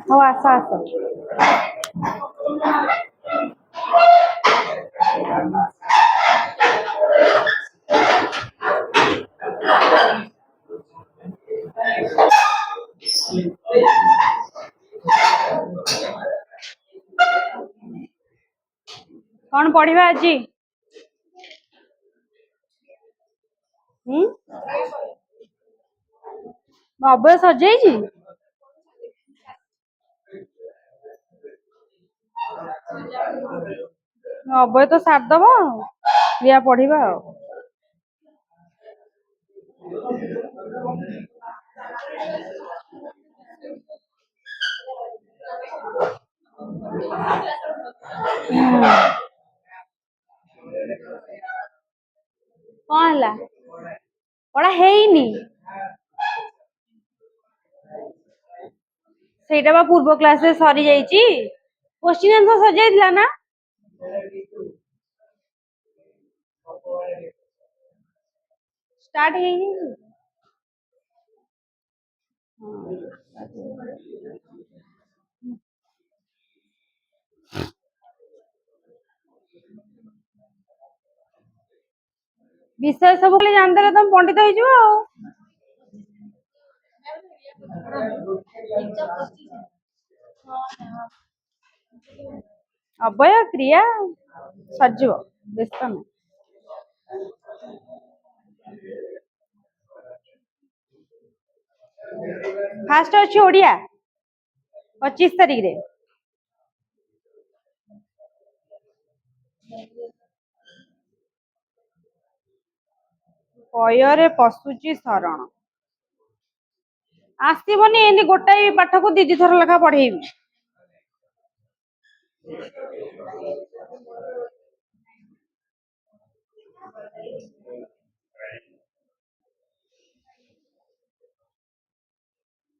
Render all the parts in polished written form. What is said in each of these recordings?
ହଉ ଆସ ଆସ। କଣ ପଢିବା ଆଜି? ଅଭୟ ସରିଯାଇଛି? ଅଭୟ ତ ସାରିଦବ ପ୍ରିୟା ପଢିବା ଆଉ। କଣ ହେଲା? ପଢା ହେଇନି? ସେଇଟା ବା ପୂର୍ବ କ୍ଲାସରେ ସରିଯାଇଛି। କୋଶ୍ଚିନ୍ ଆନ୍ସର ସରିଯାଇଥିଲା ନା? ଷ୍ଟାର୍ଟ ହେଇନି। ବିଷୟ ସବୁ ଖାଲି ଜାଣିଦେଲେ ତମେ ପଣ୍ଡିତ ହେଇଯିବ ଆଉ। ଅଭୟ କ୍ରିୟା ସରିଯିବ, ବ୍ୟସ୍ତ ନାହିଁ। ଫାଷ୍ଟ ଅଛି ଓଡିଆ 25 ତାରିଖରେ। ପୟରେ ପଶୁଛି ଶରଣ। ଆସିବନି, ଏମିତି ଗୋଟାଏ ପାଠକୁ 2 ଥର ଲେଖା ପଢେଇବି।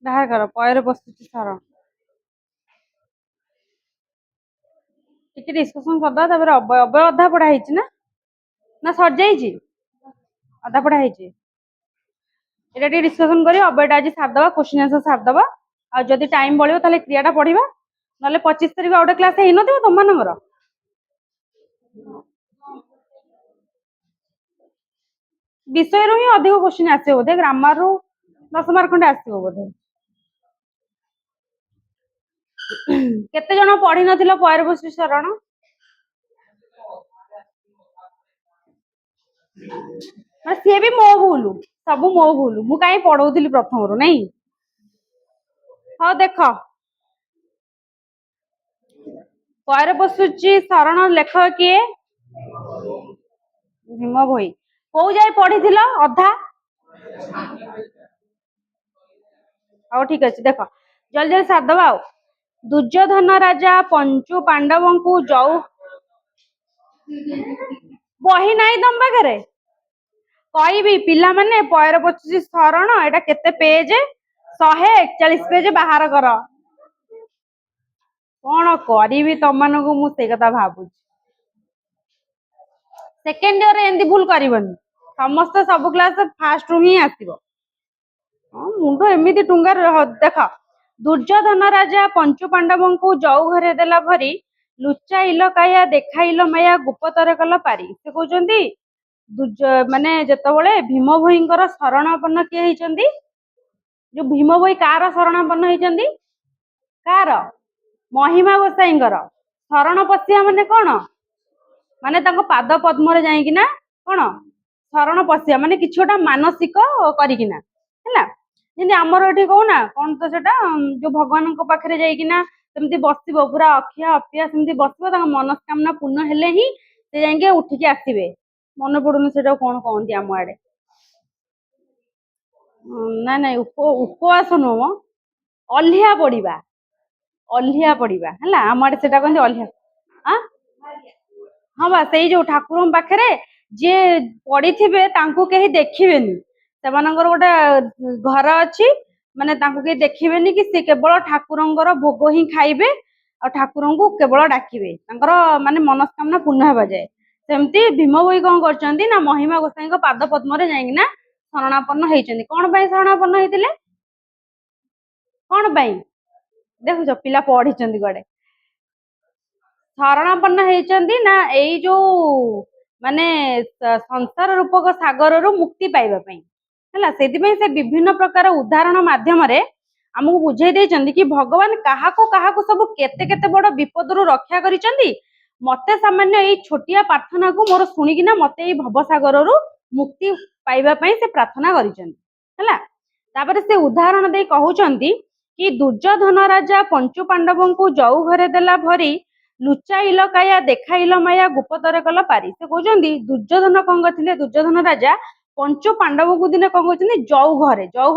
ବାହାର କର, ପୟରେ ପଶୁଛି ଶରଣ। ଟିକେ ଡିସ୍କସନ କରିଦବା, ତାପରେ ଅଭୟ ଅଧା ପଢା ହେଇଛି ନା ସରିଯାଇଛି? ଅଧା ପଢା ହେଇଛି। ଏଇଟା ଟିକେ ଡିସ୍କସନ କରି ଅଭୟଟା ଆଜି ସାରିଦବା, କୋଶ୍ଚିନ୍ ଆନ୍ସର ସାରିଦବା। ଆଉ ଯଦି ଟାଇମ ବଳିବ ତାହେଲେ କ୍ରିୟାଟା ପଢିବା। ନହେଲେ 25 ତାରିଖ ଆଉ ଗୋଟେ କ୍ଲାସ ହେଇନଥିବ ତମମାନଙ୍କର? ବିଷୟରୁ ହିଁ ଅଧିକ କୋଶ୍ଚିନ୍ ଆସିବ ବୋଧେ, ଗ୍ରାମାରରୁ 10 ମାର୍କ ଖଣ୍ଡେ ଆସିବ ବୋଧେ। କେତେ ଜଣ ପଢି ନଥିଲ ପୟରେ ପଶୁଛି ଶରଣ? ସିଏ ବି ମୋ ଭୁଲ, ସବୁ ମୋ ଭୁଲ। ମୁଁ କାହିଁ ପଢଉଥିଲି ପ୍ରଥମରୁ, ନାଇଁ? ହଉ ଦେଖ, ପୟରେ ପଶୁଛି ଶରଣ ଲେଖକ କିଏ? ଭୀମ ଭୋଇ। କୋଉ ଯାଏ ପଢିଥିଲ? ଅଧା? ହଉ ଠିକ ଅଛି, ଦେଖ ଜଲଦି ଜଲଦି ସାରିଦବା ଆଉ। ଦୁର୍ଯ୍ୟୋଧନ ରାଜା ପଞ୍ଚୁ ପାଣ୍ଡବଙ୍କୁ ବହି ନାହିଁ ତମ ପାଖରେ? କହିବି ପିଲାମାନେ, ପୟରେ ପଶୁଛି ଶରଣ ଏଇଟା କେତେ ପେଜ? 141 ପେଜ ବାହାର କର। କଣ କରିବି ତମମାନଙ୍କୁ, ମୁଁ ସେଇ କଥା ଭାବୁଛି। ସେକେଣ୍ଡ ଇୟରରେ ଏମିତି ଭୁଲ କରିବନି, ସମସ୍ତେ ସବୁ କ୍ଲାସ ଫାଷ୍ଟ ରୁ ହିଁ ଆସିବ। ମୁଣ୍ଡ ଏମିତି ଟୁଙ୍ଗାର। ଦେଖ, ଦୁର୍ଯ୍ୟୋଧନ ରାଜା ପଞ୍ଚୁ ପାଣ୍ଡବଙ୍କୁ ଯଉ ଘରେ ଦେଲା ଭରି, ଲୁଚାଇଲ କାୟା ଦେଖାଇଲ ମାୟା ଗୁପତରେ କଲ ପାରି। ସେ କହୁଛନ୍ତି ମାନେ ଯେତେବେଳେ ଭୀମ ଭୋଇଙ୍କର ଶରଣାପନ୍ନ କିଏ ହେଇଛନ୍ତି? ଯୋଉ ଭୀମ ଭୋଇ କାହାର ଶରଣାପନ୍ନ ହେଇଛନ୍ତି? କାହାର? ମହିମା ଗୋସାଇଙ୍କର। ଶରଣ ପଶିବା ମାନେ କଣ? ମାନେ ତାଙ୍କ ପାଦ ପଦ୍ମରେ ଯାଇକିନା କଣ ଶରଣ ପଶିବା, ମାନେ କିଛି ଗୋଟେ ମାନସିକ କରିକିନା, ହେଲା। ଯେମିତି ଆମର ଏଠି କହୁନା କଣ ତ ସେଟା, ଯୋଉ ଭଗବାନଙ୍କ ପାଖରେ ଯାଇକିନା ସେମିତି ବସିବ, ପୁରା ଅଖିଆ ଅପିଆ ସେମିତି ବସିବ, ତାଙ୍କ ମନସ୍କାମନା ପୂର୍ଣ୍ଣ ହେଲେ ହିଁ ସେ ଯାଇକି ଉଠିକି ଆସିବେ। ମନେ ପଡୁନି ସେଟା କଣ କହନ୍ତି ଆମ ଆଡେ। ନାଇଁ ଉପବାସ ନୁହଁ, ଅଲ୍ହିଆ ପଡିବା। ଅଲ୍ହିଆ ପଡିବା, ହେଲା। ଆମ ଆଡେ ସେଟା କହନ୍ତି ଅଲ୍ହିଆ। ହଁ ବା, ସେଇ ଯୋଉ ଠାକୁରଙ୍କ ପାଖରେ ଯିଏ ପଡିଥିବେ ତାଙ୍କୁ କେହି ଦେଖିବେନି, ସେମାନଙ୍କର ଗୋଟେ ଘର ଅଛି, ମାନେ ତାଙ୍କୁ କେହି ଦେଖିବେନି କି ସେ କେବଳ ଠାକୁରଙ୍କର ଭୋଗ ହିଁ ଖାଇବେ ଆଉ ଠାକୁରଙ୍କୁ କେବଳ ଡାକିବେ, ତାଙ୍କର ମାନେ ମନସ୍କାମନା ପୂର୍ଣ୍ଣ ହେବା ଯାଏ। ସେମିତି ଭୀମ ଭୋଇ କଣ କରିଛନ୍ତି ନା ମହିମା ଗୋସାଇଙ୍କ ପାଦ ପଦ୍ମରେ ଯାଇକିନା ଶରଣାପନ୍ନ ହେଇଛନ୍ତି। କଣ ପାଇଁ ଶରଣାପନ୍ନ ହେଇଥିଲେ? କଣ ପାଇଁ? ଦେଖୁଛ ପିଲା ପଢିଛନ୍ତି କୁଆଡେ। ଶରଣାପନ୍ନ ହେଇଛନ୍ତି ନା ଏଇ ଯୋଉ ମାନେ ସଂସାର ରୂପକ ସାଗରରୁ ମୁକ୍ତି ପାଇବା ପାଇଁ ହେଲା। ସେଥିପାଇଁ ସେ ବିଭିନ୍ନ ପ୍ରକାର ଉଦାହରଣ ମାଧ୍ୟମରେ ଆମକୁ ବୁଝେଇ ଦେଇଛନ୍ତି କି ଭଗବାନ କାହାକୁ କାହାକୁ ସବୁ କେତେ କେତେ ବଡ ବିପଦରୁ ରକ୍ଷା କରିଛନ୍ତି। ମତେ ସାମାନ୍ୟ ଏଇ ଛୋଟିଆ ପ୍ରାର୍ଥନାକୁ ମୋର ଶୁଣିକିନା ମତେ ଏଇ ଭବସାଗରରୁ ମୁକ୍ତି ପାଇବା ପାଇଁ ସେ ପ୍ରାର୍ଥନା କରିଛନ୍ତି ହେଲା। ତାପରେ ସେ ଉଦାହରଣ ଦେଇ କହୁଛନ୍ତି କି ଦୁର୍ଯ୍ୟୋଧନ ରାଜା ପଞ୍ଚୁ ପାଣ୍ଡବଙ୍କୁ ଜଉ ଘରେ ଦେଲା ଭରି ଲୁଚାଇଲ କାୟା ଦେଖାଇଲ ମାୟା ଗୁପତରେ କଲ ପାରି। ସେ କହୁଛନ୍ତି ଦୁର୍ଯ୍ୟୋଧନ କଣ କରିଥିଲେ, ଦୁର୍ଯ୍ୟୋଧନ ରାଜା ପଞ୍ଚୁ ପାଣ୍ଡବଙ୍କୁ ଦିନେ କଣ କରୁଛନ୍ତି ଜଉ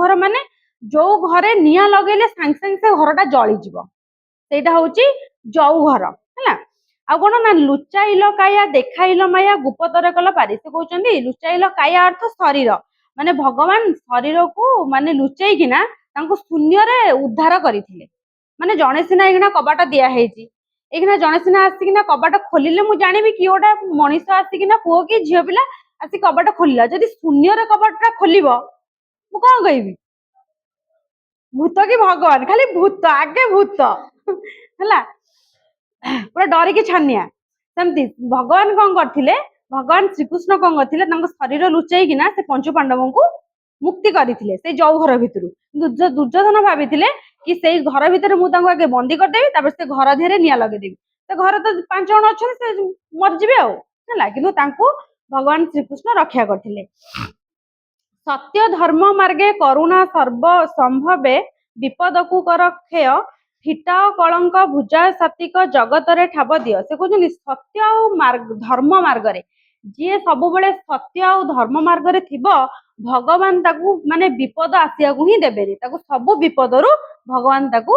ଘର ମାନେ ଯୋଉ ଘରେ ନିଆଁ ଲଗେଇଲେ ସାଙ୍ଗେ ସାଙ୍ଗେ ସେ ଘରଟା ଜଳିଯିବ, ସେଇଟା ହଉଛି ଜଉ ଘର ହେଲା। ଆଉ କଣ ନା ଲୁଚାଇଲ କାୟା ଦେଖାଇଲ ମାୟା ଗୁପତରେ କଲ ପାରି। ସେ କହୁଛନ୍ତି ଲୁଚାଇଲ କାୟା ଅର୍ଥ ଶରୀର, ମାନେ ଭଗବାନ ଶରୀରକୁ ମାନେ ଲୁଚେଇକିନା ତାଙ୍କୁ ଶୂନ୍ୟରେ ଉଦ୍ଧାର କରିଥିଲେ। ମାନେ ଜଣେ ସିନା ଏଇନା କବାଟ ଦିଆ ହେଇଛି, ଏଇନା ଜଣେ ସିନା ଆସିକିନା କବାଟ ଖୋଲିଲେ ମୁଁ ଜାଣିବି କି ଗୋଟେ ମଣିଷ ଆସିକିନା ପୁଅ କି ଝିଅ ପିଲା ଆସି କବାଟ ଖୋଲିଲା। ଯଦି ଶୂନ୍ୟରେ କବାଟଟା ଖୋଲିବ ମୁଁ କଣ କହିବି? ଭୂତ କି ଭଗବାନ? ଖାଲି ଭୂତ, ଆଗେ ଭୂତ ହେଲା, ପୁରା ଡରିକି ଛାନିଆ। ସେମିତି ଭଗବାନ କଣ କରିଥିଲେ, ଭଗବାନ ଶ୍ରୀକୃଷ୍ଣ କଣ କରିଥିଲେ, ତାଙ୍କ ଶରୀର ଲୁଚେଇକିନା ସେ ପଞ୍ଚୁ ପାଣ୍ଡବଙ୍କୁ ମୁକ୍ତି କରିଥିଲେ ସେଇ ଜଉ ଘର ଭିତରୁ। ଦୁର୍ଯ୍ୟୋଧନ ଭାବିଥିଲେ କି ସେଇ ଘର ଭିତରେ ମୁଁ ତାଙ୍କୁ ଆଗେ ବନ୍ଦୀ କରିଦେବି, ତାପରେ ସେ ଘର ଦେହରେ ନିଆଁ ଲଗେଇଦେବି, ସେ ଘରେ ତ 5 ଜଣ ଅଛନ୍ତି, ସେ ମରିଯିବେ ଆଉ ହେଲା। କିନ୍ତୁ ତାଙ୍କୁ ଭଗବାନ ଶ୍ରୀକୃଷ୍ଣ ରକ୍ଷା କରିଥିଲେ। ସତ୍ୟ ଧର୍ମ ମାର୍ଗେ କରୁଣା ସର୍ବ ସମ୍ଭବେ ବିପଦକୁ କର କ୍ଷୟ ଫିଟାଅ କଳଙ୍କ ଭୁଜା ସାତିକ ଜଗତରେ ଠାବ ଦିଅ। ସେ କହୁଛନ୍ତି ସତ୍ୟ ଆଉ ଧର୍ମ ମାର୍ଗରେ ଯିଏ ସବୁବେଳେ ସତ୍ୟ ଆଉ ଧର୍ମ ମାର୍ଗରେ ଥିବ ଭଗବାନ ତାକୁ ମାନେ ବିପଦ ଆସିବାକୁ ହିଁ ଦେବେନି, ତାକୁ ସବୁ ବିପଦରୁ ଭଗବାନ ତାକୁ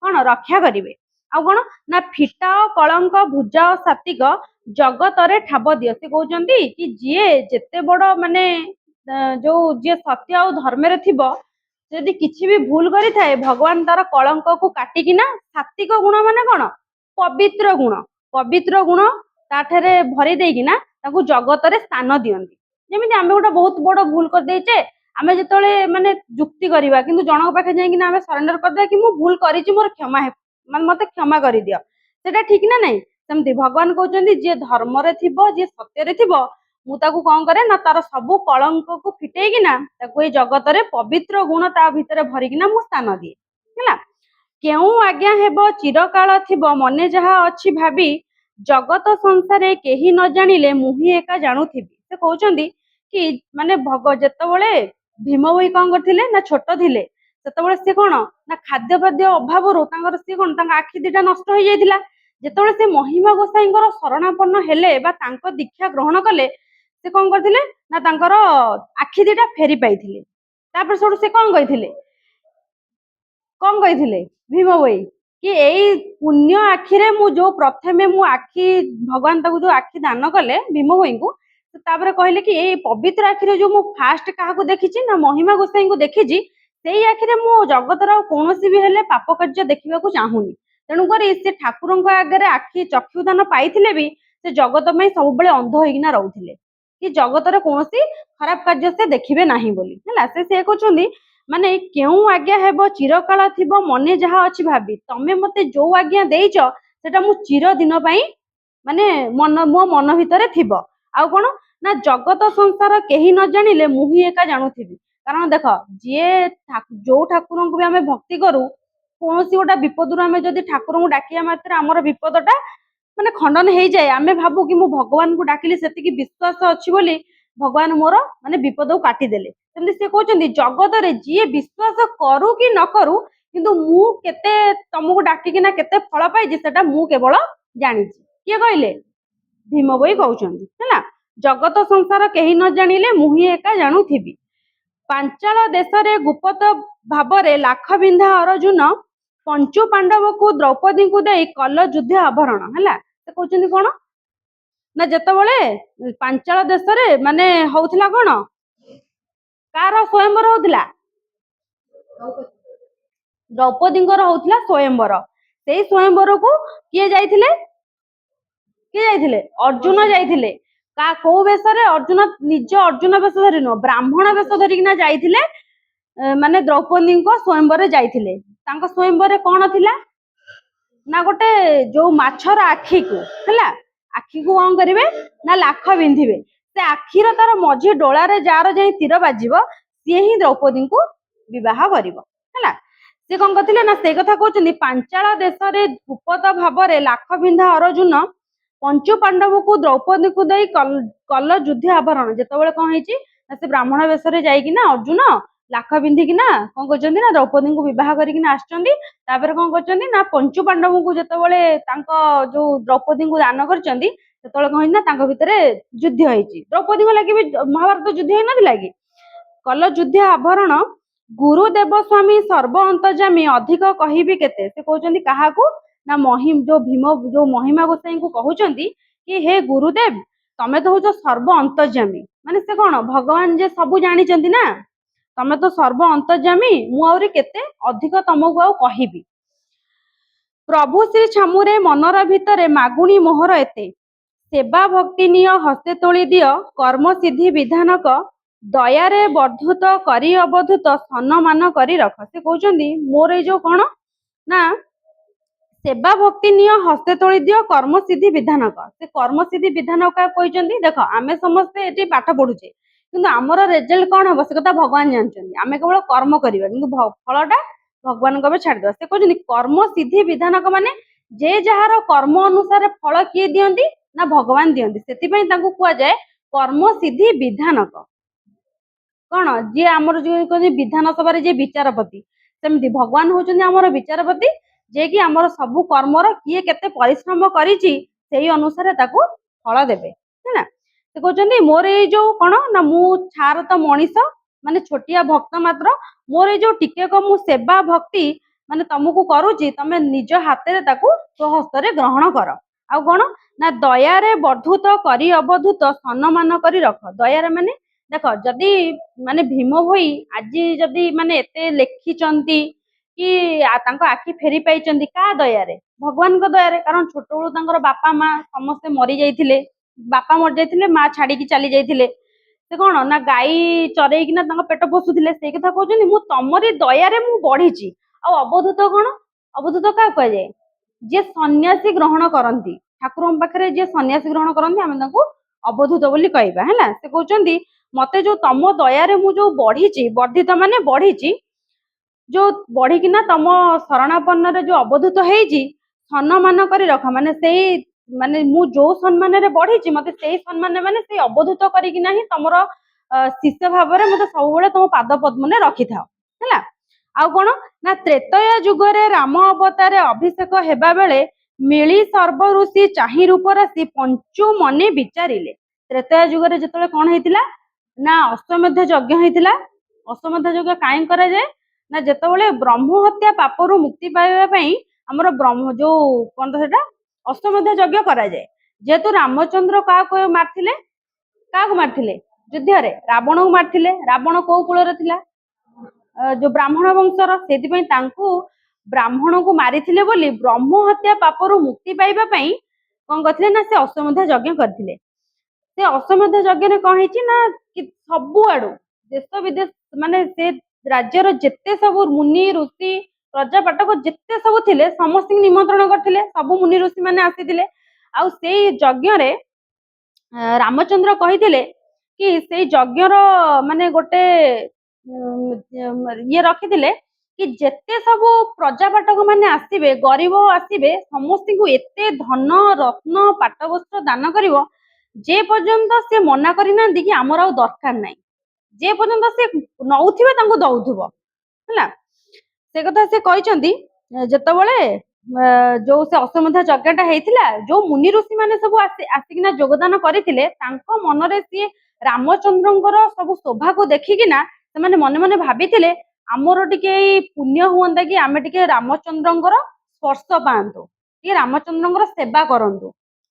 କଣ ରକ୍ଷା କରିବେ। ଆଉ କଣ ନା ଫିଟାଅ କଳଙ୍କ ଭୁଜାଅ ସାତିକ ଜଗତରେ ଠାବ ଦିଅ। ସେ କହୁଛନ୍ତି କି ଯିଏ ଯେତେ ବଡ ମାନେ ଯୋଉ ଯିଏ ସତ୍ୟ ଆଉ ଧର୍ମରେ ଥିବ, ଯଦି କିଛି ବି ଭୁଲ କରିଥାଏ ଭଗବାନ ତାର କଳଙ୍କକୁ କାଟିକିନା ସାତ୍ବିକ ଗୁଣ ମାନେ କଣ ପବିତ୍ର ଗୁଣ, ପବିତ୍ର ଗୁଣ ତାଠାରେ ଭରି ଦେଇକିନା ତାକୁ ଜଗତରେ ସ୍ଥାନ ଦିଅନ୍ତି। ଯେମିତି ଆମେ ଗୋଟେ ବହୁତ ବଡ ଭୁଲ କରିଦେଇଛେ, ଆମେ ଯେତେବେଳେ ମାନେ ଯୁକ୍ତି କରିବା କିନ୍ତୁ ଜଣଙ୍କ ପାଖେ ଯାଇକିନା ଆମେ ସରେଣ୍ଡର କରିଦେବା କି ମୁଁ ଭୁଲ କରିଛି, ମୋର କ୍ଷମା ମାନେ ମତେ କ୍ଷମା କରିଦିଅ, ସେଟା ଠିକ ନା ନାଇଁ? ସେମିତି ଭଗବାନ କହୁଛନ୍ତି ଯିଏ ଧର୍ମରେ ଥିବ, ଯିଏ ସତ୍ୟରେ ଥିବ, ମୁଁ ତାକୁ କଣ କରେ ନା ତାର ସବୁ କଳଙ୍କକୁ ଫିଟେଇକିନା ତାକୁ ଏଇ ଜଗତରେ ପବିତ୍ର ଗୁଣ ତା ଭିତରେ ଭରିକିନା ମୁଁ ସ୍ଥାନ ଦିଏ ହେଲା। କେଉଁ ଆଜ୍ଞା ହେବ ଚିରକାଳ ଥିବ ମନେ ଯାହା ଅଛି ଭାବି ଜଗତ ସଂସାରେ କେହି ନ ଜାଣିଲେ ମୁଁ ହିଁ ଏକା ଜାଣୁଥିବି। ସେ କହୁଛନ୍ତି କି ମାନେ ଯେତେବେଳେ ଭୀମ ଭୋଇ କଣ କରିଥିଲେ ନା ଛୋଟ ଥିଲେ, ସେତେବେଳେ ସେ କଣ ନା ଖାଦ୍ୟ ପାଦ୍ୟ ଅଭାବରୁ ତାଙ୍କର ସିଏ କଣ ତାଙ୍କ ଆଖି ଦିଟା ନଷ୍ଟ ହେଇଯାଇଥିଲା। ଯେତେବେଳେ ସେ ମହିମା ଗୋସାଇଙ୍କର ଶରଣାପନ୍ନ ହେଲେ ବା ତାଙ୍କ ଦୀକ୍ଷା ଗ୍ରହଣ କଲେ, ସେ କଣ କରିଥିଲେ ନା ତାଙ୍କର ଆଖି ଦିଟା ଫେରି ପାଇଥିଲେ। ତାପରେ ସେଠୁ ସେ କଣ କହିଥିଲେ ଭୀମ ଭୋଇ କି ଏଇ ପୁଣ୍ୟ ଆଖିରେ ମୁଁ ଯୋଉ ପ୍ରଥମେ ମୁଁ ଆଖି ଭଗବାନ ତାକୁ ଯୋଉ ଆଖି ଦାନ କଲେ ଭୀମ ଭୋଇଙ୍କୁ, ତାପରେ କହିଲେ କି ଏଇ ପବିତ୍ର ଆଖିରେ ଯୋଉ ମୁଁ ଫାଷ୍ଟ କାହାକୁ ଦେଖିଛି ନା ମହିମା ଗୋସାଇଙ୍କୁ ଦେଖିଛି, ସେଇ ଆଖିରେ ମୁଁ ଜଗତର ଆଉ କୌଣସି ବି ହେଲେ ପାପ କାର୍ଯ୍ୟ ଦେଖିବାକୁ ଚାହୁଁନି। ତେଣୁକରି ସେ ଠାକୁରଙ୍କ ଆଗରେ ଆଖି ଚକ୍ଷୁଦାନ ପାଇଥିଲେ ବି ସେ ଜଗତ ପାଇଁ ସବୁବେଳେ ଅନ୍ଧ ହେଇକିନା ରହୁଥିଲେ, କି ଜଗତରେ କୌଣସି ଖରାପ କାର୍ଯ୍ୟ ସେ ଦେଖିବେ ନାହିଁ ବୋଲି ହେଲା। ସେ କହୁଛନ୍ତି ମାନେ କେଉଁ ଆଜ୍ଞା ହେବ ଚିରକାଳ ଥିବ ମନେ ଯାହା ଅଛି ଭାବି, ତମେ ମତେ ଯୋଉ ଆଜ୍ଞା ଦେଇଛ ସେଟା ମୁଁ ଚିର ଦିନ ପାଇଁ ମାନେ ମୋ ମନ ଭିତରେ ଥିବ। ଆଉ କଣ ନା ଜଗତ ସଂସାର କେହି ନ ଜାଣିଲେ ମୁଁ ହିଁ ଏକା ଜାଣୁଥିବି। କାରଣ ଦେଖ ଯିଏ ଯୋଉ ଠାକୁରଙ୍କୁ ବି ଆମେ ଭକ୍ତି କରୁ, କୌଣସି ଗୋଟେ ବିପଦରୁ ଆମେ ଯଦି ଠାକୁରଙ୍କୁ ଡାକିବା ମାତ୍ରେ ଆମର ବିପଦଟା ମାନେ ଖଣ୍ଡନ ହେଇଯାଏ, ଆମେ ଭାବୁ କି ମୁଁ ଭଗବାନଙ୍କୁ ଡାକିଲି ସେତିକି ବିଶ୍ୱାସ ଅଛି ବୋଲି ଭଗବାନ ମୋର ମାନେ ବିପଦକୁ କାଟିଦେଲେ। ସେମିତି ସେ କହୁଛନ୍ତି ଜଗତରେ ଯିଏ ବିଶ୍ୱାସ କରୁ କି ନ କରୁ, କିନ୍ତୁ ମୁଁ କେତେ ତମକୁ ଡାକିକିନା କେତେ ଫଳ ପାଇଛି ସେଟା ମୁଁ କେବଳ ଜାଣିଛି। କିଏ କହିଲେ? ଭୀମ ଭୋଇ କହୁଛନ୍ତି ହେଲା। ଜଗତ ସଂସାର କେହି ନ ଜାଣିଲେ ମୁଁ ହିଁ ଏକା ଜାଣୁଥିବି। ପାଞ୍ଚାଳ ଦେଶରେ ଗୁପତ ଭାବରେ ଲାଖ ବିନ୍ଧା ଅର୍ଜୁନ ପଞ୍ଚୁ ପାଣ୍ଡବକୁ ଦ୍ରୌପଦୀଙ୍କୁ ଦେଇ କଲ ଯୁଦ୍ଧ ଆଭରଣ ହେଲା। ସେ କହୁଛନ୍ତି କଣ ନା ଯେତେବେଳେ ପାଞ୍ଚାଳ ଦେଶରେ ମାନେ ହଉଥିଲା କଣ, କାର ସ୍ୱୟଂବର ହଉଥିଲା, ଦ୍ରୌପଦୀଙ୍କର ହଉଥିଲା ସ୍ୱୟଂବର। ସେଇ ସ୍ୱୟଂବରକୁ କିଏ ଯାଇଥିଲେ, ଅର୍ଜୁନ ଯାଇଥିଲେ। କୋଉ ବେଶରେ, ଅର୍ଜୁନ ନିଜ ଅର୍ଜୁନ ବେଶ ଧରି ନୁହଁ, ବ୍ରାହ୍ମଣ ବେଶ ଧରିକିନା ଯାଇଥିଲେ। ମାନେ ଦ୍ରୌପଦୀଙ୍କ ସ୍ୱୟଂବରରେ ଯାଇଥିଲେ। ତାଙ୍କ ସ୍ୱୟଂବରରେ କଣ ଥିଲା ନା ଗୋଟେ ଯୋଉ ମାଛର ଆଖିକୁ ହେଲା, ଆଖିକୁ କଣ କରିବେ ନା ଲାଖ ପିନ୍ଧିବେ। ସେ ଆଖିର ତାର ମଝି ଡୋଳାରେ ଯାହାର ଯାଇ ତୀର ବାଜିବ ସିଏ ହିଁ ଦ୍ରୌପଦୀଙ୍କୁ ବିବାହ କରିବ ହେଲା। ସେ କଣ କରିଥିଲେ ନା ସେଇ କଥା କହୁଛନ୍ତି, ପାଞ୍ଚାଳ ଦେଶରେ ଭୂପତ ଭାବରେ ଲାଖ ପିନ୍ଧା ଅର୍ଜୁନ ପଞ୍ଚୁ ପାଣ୍ଡବକୁ ଦ୍ରୌପଦୀକୁ ଦେଇ କଲ ଯୁଦ୍ଧ ଆଭରଣ। ଯେତେବେଳେ କଣ ହେଇଛି ନା ସେ ବ୍ରାହ୍ମଣ ବେଶରେ ଯାଇକିନା ଅର୍ଜୁନ ଲାଖ ପିନ୍ଧିକିନା କଣ କରୁଛନ୍ତି ନା ଦ୍ରୌପଦୀଙ୍କୁ ବିବାହ କରିକିନା ଆସିଛନ୍ତି। ତାପରେ କଣ କରୁଛନ୍ତି ନା ପଞ୍ଚୁ ପାଣ୍ଡବଙ୍କୁ ଯେତେବେଳେ ତାଙ୍କ ଯୋଉ ଦ୍ରୌପଦୀଙ୍କୁ ଦାନ କରିଛନ୍ତି, ସେତେବେଳେ କଣ ହେଇଛି ନା ତାଙ୍କ ଭିତରେ ଯୁଦ୍ଧ ହେଇଛି। ଦ୍ରୌପଦୀଙ୍କ ଲାଗି ବି ମହାଭାରତ ଯୁଦ୍ଧ ହେଇନଥିଲା କି। କଲ ଯୁଦ୍ଧ ଆଭରଣ ଗୁରୁଦେବ ସ୍ୱାମୀ ସର୍ବ ଅନ୍ତର୍ଯାମୀ ଅଧିକ କହିବି କେତେ। ସେ କହୁଛନ୍ତି କାହାକୁ ନା ଯୋଉ ଭୀମ ଯୋଉ ମହିମା ଗୋସାଇଙ୍କୁ କହୁଛନ୍ତି କି ହେ ଗୁରୁଦେବ ତମେ ତ ହଉଛ ସର୍ବ ଅନ୍ତର୍ଯାମୀ। ମାନେ ସେ କଣ ଭଗବାନ ଯେ ସବୁ ଜାଣିଛନ୍ତି ନା, ତମେ ତ ସର୍ବ ଅନ୍ତର୍ଯାମୀ, ମୁଁ ଆହୁରି କେତେ ଅଧିକ ତମକୁ ଆଉ କହିବି। ପ୍ରଭୁ ଶ୍ରୀ ଛାମୁରେ ମନର ଭିତରେ ମାଗୁଣି ମୋହର ଏତେ, ସେବା ଭକ୍ତି ନିଅ ହସ୍ତେ ତୋଳି ଦିଅ କର୍ମ ସିଦ୍ଧି ବିଧାନକ, ଦୟାରେ ବର୍ଦ୍ଧୁତ କରି ଅବଧୂତ ସମ୍ମାନ କରି ରଖ। ସେ କହୁଛନ୍ତି ମୋର ଏଇ ଯୋଉ କଣ ନା ସେବା ଭକ୍ତି ନିଅ ହସ୍ତେ ତୋଳି ଦିଅ କର୍ମ ସିଦ୍ଧି ବିଧାନକ। ସେ କର୍ମ ସିଦ୍ଧି ବିଧାନକ କହିଛନ୍ତି, ଦେଖ ଆମେ ସମସ୍ତେ ଏଠି ପାଠ ପଢୁଛେ କିନ୍ତୁ ଆମର ରେଜଲ୍ଟ କଣ ହବ ସେ କଥା ଭଗବାନ ଜାଣିଛନ୍ତି। ଆମେ କେବଳ କର୍ମ କରିବା କିନ୍ତୁ ଫଳଟା ଭଗବାନଙ୍କ ଉପରେ ଛାଡିଦବା। ସେ କହୁଛନ୍ତି କର୍ମ ସିଦ୍ଧି ବିଧାନକ ମାନେ ଯେ ଯାହାର କର୍ମ ଅନୁସାରେ ଫଳ କିଏ ଦିଅନ୍ତି ନା ଭଗବାନ ଦିଅନ୍ତି। ସେଥିପାଇଁ ତାଙ୍କୁ କୁହାଯାଏ କର୍ମ ସିଦ୍ଧି ବିଧାନକ। କଣ ଯିଏ ଆମର ଯୋଉ କହନ୍ତି ବିଧାନସଭାରେ ଯିଏ ବିଚାରପତି, ସେମିତି ଭଗବାନ ହଉଛନ୍ତି ଆମର ବିଚାରପତି, ଯିଏକି ଆମର ସବୁ କର୍ମର କିଏ କେତେ ପରିଶ୍ରମ କରିଛି ସେଇ ଅନୁସାରେ ତାକୁ ଫଳ ଦେବେ ହେଲା। ସେ କହୁଛନ୍ତି ମୋର ଏଇ ଯୋଉ କଣ ନା ମୁଁ ଛାର ତ ମଣିଷ ମାନେ ଛୋଟିଆ ଭକ୍ତ ମାତ୍ର, ମୋର ଏଇ ଯୋଉ ଟିକେ ମୁଁ ସେବା ଭକ୍ତି ମାନେ ତମକୁ କରୁଛି, ତମେ ନିଜ ହାତରେ ତାକୁ ସ୍ୱହସ୍ତରେ ଗ୍ରହଣ କର। ଆଉ କଣ ନା ଦୟାରେ ବର୍ଦ୍ଧୁତ କରି ଅବଧୂତ ସମ୍ମାନ କରି ରଖ। ଦୟାରେ ମାନେ ଦେଖ ଯଦି ମାନେ ଭୀମ ଭୋଇ ଆଜି ଯଦି ମାନେ ଏତେ ଲେଖିଛନ୍ତି କି ତାଙ୍କ ଆଖି ଫେରି ପାଇଛନ୍ତି କାହା ଦୟାରେ, ଭଗବାନଙ୍କ ଦୟାରେ। କାରଣ ଛୋଟବେଳୁ ତାଙ୍କର ବାପା ମା ସମସ୍ତେ ମରି ଯାଇଥିଲେ, ବାପା ମରି ଯାଇଥିଲେ, ମା ଛାଡିକି ଚାଲି ଯାଇଥିଲେ। ସେ କଣ ନା ଗାଈ ଚରେଇକିନା ତାଙ୍କ ପେଟ ପୋଷୁଥିଲେ। ସେଇ କଥା କହୁଛନ୍ତି ମୁଁ ତମରି ଦୟାରେ ମୁଁ ବଢିଛି। ଆଉ ଅବଧୂତ କଣ, ଅବଧୂତ କାହା କୁହାଯାଏ, ଯିଏ ସନ୍ନ୍ୟାସୀ ଗ୍ରହଣ କରନ୍ତି, ଠାକୁରଙ୍କ ପାଖରେ ଯିଏ ସନ୍ନ୍ୟାସୀ ଗ୍ରହଣ କରନ୍ତି ଆମେ ତାଙ୍କୁ ଅବଧୂତ ବୋଲି କହିବା ହେଲା। ସେ କହୁଛନ୍ତି ମତେ ଯୋଉ ତମ ଦୟାରେ ମୁଁ ଯୋଉ ବଢିଛି, ବର୍ଦ୍ଧିତ ମାନେ ବଢିଛି, ଯୋଉ ବଢିକିନା ତମ ଶରଣାପନ୍ନରେ ଯୋଉ ଅବଧୂତ ହେଇଛି, ସମ୍ମାନ କରି ରଖ। ମାନେ ସେଇ ମାନେ ମୁଁ ଯୋଉ ସମ୍ମାନରେ ବଢିଛି ମତେ ସେଇ ସମ୍ମାନ ମାନେ ସେଇ ଅବଧୂତ କରିକିନା ହିଁ ତମର ଶିଷ୍ୟ ଭାବରେ ମତେ ସବୁବେଳେ ତମ ପାଦ ପଦ୍ମରେ ରଖିଥାଅ ହେଲା। ଆଉ କଣ ନା ତ୍ରେତୟା ଯୁଗରେ ରାମ ଅବତାରେ ଅଭିଷେକ ହେବା ବେଳେ ମିଳି ସର୍ବ ଋଷି ଚାହିଁ ରୂପ ରାଶି ପଞ୍ଚୁ ମନେ ବିଚାରିଲେ। ତ୍ରେତୟା ଯୁଗରେ ଯେତେବେଳେ କଣ ହେଇଥିଲା ନା ଅଶ୍ୱମେଧ ଯଜ୍ଞ ହେଇଥିଲା। ଅଶ୍ୱମେଧ ଯଜ୍ଞ କାହିଁ କରାଯାଏ ନା ଯେତେବେଳେ ବ୍ରହ୍ମ ହତ୍ୟା ପାପରୁ ମୁକ୍ତି ପାଇବା ପାଇଁ ଆମର ଯୋଉ କଣ ତ ସେଟା ଅଶ୍ୱମେଧ ଯଜ୍ଞ କରାଯାଏ। ଯେହେତୁ ରାମଚନ୍ଦ୍ର କାହାକୁ ମାରିଥିଲେ, କାହାକୁ ମାରିଥିଲେ ଯୁଦ୍ଧରେ, ରାବଣକୁ ମାରିଥିଲେ। ରାବଣ କୋଉ କୁଳରେ ଥିଲା, ଯୋଉ ବ୍ରାହ୍ମଣ ବଂଶର। ସେଥିପାଇଁ ତାଙ୍କୁ ବ୍ରାହ୍ମଣକୁ ମାରିଥିଲେ ବୋଲି ବ୍ରହ୍ମ ହତ୍ୟା ପାପରୁ ମୁକ୍ତି ପାଇବା ପାଇଁ କଣ କରିଥିଲେ ନା ସେ ଅଶ୍ୱମେଧ ଯଜ୍ଞ କରିଥିଲେ। ସେ ଅଶ୍ୱମେଧ ଯଜ୍ଞରେ କଣ ହେଇଛି ନା ସବୁଆଡୁ ଦେଶ ବିଦେଶ ମାନେ ସେ ରାଜ୍ୟର ଯେତେ ସବୁ ମୁନି ଋଷି ପ୍ରଜା ପାଟକ ଯେତେ ସବୁ ଥିଲେ ସମସ୍ତଙ୍କୁ ନିମନ୍ତ୍ରଣ କରିଥିଲେ, ସବୁ ମୁନି ଋଷି ମାନେ ଆସିଥିଲେ। ଆଉ ସେଇ ଯଜ୍ଞରେ ରାମଚନ୍ଦ୍ର କହିଥିଲେ କି ସେଇ ଯଜ୍ଞର ମାନେ ଗୋଟେ ଇଏ ରଖିଥିଲେ କି ଯେତେ ସବୁ ପ୍ରଜା ପାଟକ ମାନେ ଆସିବେ, ଗରିବ ଆସିବେ, ସମସ୍ତଙ୍କୁ ଏତେ ଧନ ରତ୍ନ ପାଟ ବସ୍ତ୍ର ଦାନ କରିବ ଯେ ପର୍ଯ୍ୟନ୍ତ ସେ ମନା କରିନାହାନ୍ତି କି ଆମର ଆଉ ଦରକାର ନାହିଁ, ଯେ ପର୍ଯ୍ୟନ୍ତ ସେ ନଉଥିବେ ତାଙ୍କୁ ଦଉଥିବ ହେଲା। ସେ କଥା ସେ କହିଛନ୍ତି। ଯେତେବେଳେ ଯୋଉ ସେ ଅଶ୍ୱମେଧ ଯଜ୍ଞଟା ହେଇଥିଲା, ଯୋଉ ମୁନି ଋଷି ମାନେ ସବୁ ଆସିକିନା ଯୋଗଦାନ କରିଥିଲେ, ତାଙ୍କ ମନରେ ସିଏ ରାମଚନ୍ଦ୍ରଙ୍କର ସବୁ ଶୋଭାକୁ ଦେଖିକିନା ସେମାନେ ମନେ ମନେ ଭାବିଥିଲେ ଆମର ଟିକେ ଏଇ ପୁଣ୍ୟ ହୁଅନ୍ତା କି ଆମେ ଟିକେ ରାମଚନ୍ଦ୍ରଙ୍କର ସ୍ପର୍ଶ ପାଆନ୍ତୁ, ଟିକେ ରାମଚନ୍ଦ୍ରଙ୍କର ସେବା କରନ୍ତୁ।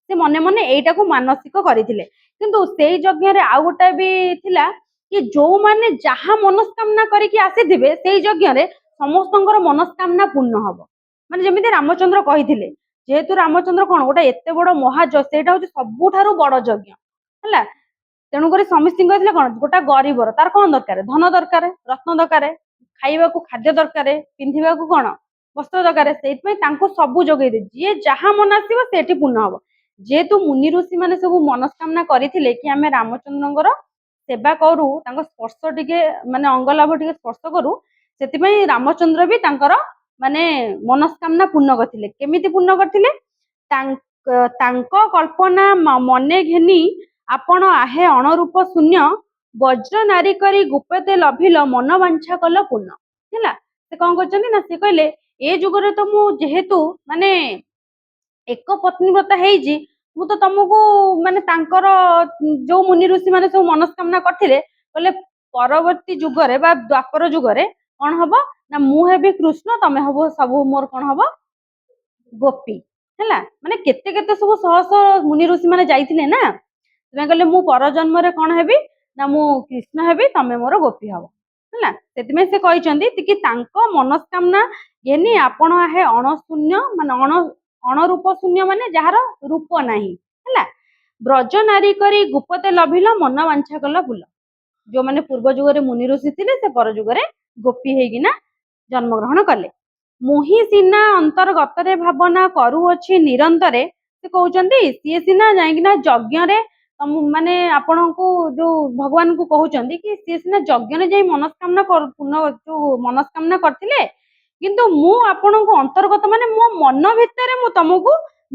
ସେ ମନେ ମନେ ଏଇଟାକୁ ମାନସିକ କରିଥିଲେ। କିନ୍ତୁ ସେଇ ଯଜ୍ଞରେ ଆଉ ଗୋଟେ ବି ଥିଲା କି ଯୋଉମାନେ ଯାହା ମନସ୍କାମନା କରିକି ଆସିଥିବେ ସେଇ ଯଜ୍ଞରେ ସମସ୍ତଙ୍କର ମନସ୍କାମନା ପୂର୍ଣ୍ଣ ହବ। ମାନେ ଯେମିତି ରାମଚନ୍ଦ୍ର କହିଥିଲେ, ଯେହେତୁ ରାମଚନ୍ଦ୍ର କଣ ଗୋଟେ ଏତେ ବଡ ମହାଯଜ୍ଞ, ସେଇଟା ହଉଛି ସବୁଠାରୁ ବଡ ଯଜ୍ଞ ହେଲା। ତେଣୁକରି ସମସ୍ତଙ୍କୁ କହିଥିଲେ କଣ, ଗୋଟେ ଗରିବର ତାର କଣ ଦରକାର, ଧନ ଦରକାର, ରତ୍ନ ଦରକାର, ଖାଇବାକୁ ଖାଦ୍ୟ ଦରକାର, ପିନ୍ଧିବାକୁ କଣ ବସ୍ତ୍ର ଦରକାର, ସେଇଥିପାଇଁ ତାଙ୍କୁ ସବୁ ଯୋଗେଇ ଦେ, ଯିଏ ଯାହା ମନ ଆସିବ ସେଠି ପୂର୍ଣ୍ଣ ହବ। ଯେହେତୁ ମୁନି ଋଷି ମାନେ ସବୁ ମନସ୍କାମନା କରିଥିଲେ କି ଆମେ ରାମଚନ୍ଦ୍ରଙ୍କର ସେବା କରୁ, ତାଙ୍କ ସ୍ପର୍ଶ ଟିକେ ମାନେ ଅଙ୍ଗଲାଭ ଟିକେ ସ୍ପର୍ଶ କରୁ, ସେଥିପାଇଁ ରାମଚନ୍ଦ୍ର ବି ତାଙ୍କର ମାନେ ମନସ୍କାମନା ପୂର୍ଣ୍ଣ କରିଥିଲେ। କେମିତି ପୂର୍ଣ୍ଣ କରିଥିଲେ, ତାଙ୍କ କଳ୍ପନା ମନେ ଘେନି ଆପଣ ଆହେ ଅଣରୂପ ଶୂନ୍ୟ, ବଜ୍ର ନାରୀ କରି ଗୁପତେ ଲଭିଲ, ମନ ବାଞ୍ଛା କଲ ପୂର୍ଣ୍ଣ ହେଲା। ସେ କଣ କରିଛନ୍ତି ନା, ସେ କହିଲେ ଏ ଯୁଗରେ ତ ମୁଁ ଯେହେତୁ ମାନେ ଏକ ପତ୍ନୀବ୍ରତା ହେଇଛି, ମୁଁ ତ ତମକୁ ମାନେ ତାଙ୍କର ଯୋଉ ମୁନି ଋଷି ମାନେ ସବୁ ମନସ୍କାମନା କରିଥିଲେ, କହିଲେ ପରବର୍ତ୍ତୀ ଯୁଗରେ ବା ଦ୍ୱାପର ଯୁଗରେ କଣ ହବ ନା, ମୁଁ ହେବି କୃଷ୍ଣ, ତମେ ହବ ସବୁ ମୋର କଣ ହବ ଗୋପୀ ହେଲା। ମାନେ କେତେ କେତେ ସବୁ ଶହ ଶହ ମୁନି ଋଷି ମାନେ ଯାଇଥିଲେ ନା, ସେଥିପାଇଁ କହିଲେ ମୁଁ ପର ଜନ୍ମରେ କଣ ହେବି ନା, ମୁଁ କୃଷ୍ଣ ହେବି, ତମେ ମୋର ଗୋପୀ ହବ ହେଲା। ସେଥିପାଇଁ ସେ କହିଛନ୍ତି କି ତାଙ୍କ ମନସ୍କାମନା ଘେନି ଆପଣ ଆହେ ଅଣଶୂନ୍ୟ, ମାନେ ଅଣରୂପ ଶୂନ୍ୟ, ମାନେ ଯାହାର ରୂପ ନାହିଁ ହେଲା। ବ୍ରଜ ନାରୀ କରି ଗୁପତେ ଲଭିଲ, ମନ ବାଞ୍ଛା କଲ ଭୁଲ। ଯୋଉମାନେ ପୂର୍ବ ଯୁଗରେ ମୁନି ଋଷି ଥିଲେ, ସେ ପର ଯୁଗରେ ଗୋପୀ ହେଇକିନା ଜନ୍ମଗ୍ରହଣ କଲେ। ମୁହିଁ ସିନା ଅନ୍ତର୍ଗତରେ ଭାବନା କରୁଅଛି ନିରନ୍ତରେ, ସେ କହୁଛନ୍ତି ସିଏ ସିନା ଯାଇକିନା ଯଜ୍ଞରେ ମାନେ ଆପଣଙ୍କୁ ଯୋଉ ଭଗବାନଙ୍କୁ କହୁଛନ୍ତି କି ସିଏ ସିନା ଯଜ୍ଞରେ ଯାଇ ମନସ୍କାମନା ଯୋଉ ମନସ୍କାମନା କରିଥିଲେ, କିନ୍ତୁ ମୁଁ ଆପଣଙ୍କୁ ଅନ୍ତର୍ଗତ ମାନେ ମୋ ମନ ଭିତରେ ମୁଁ ତମକୁ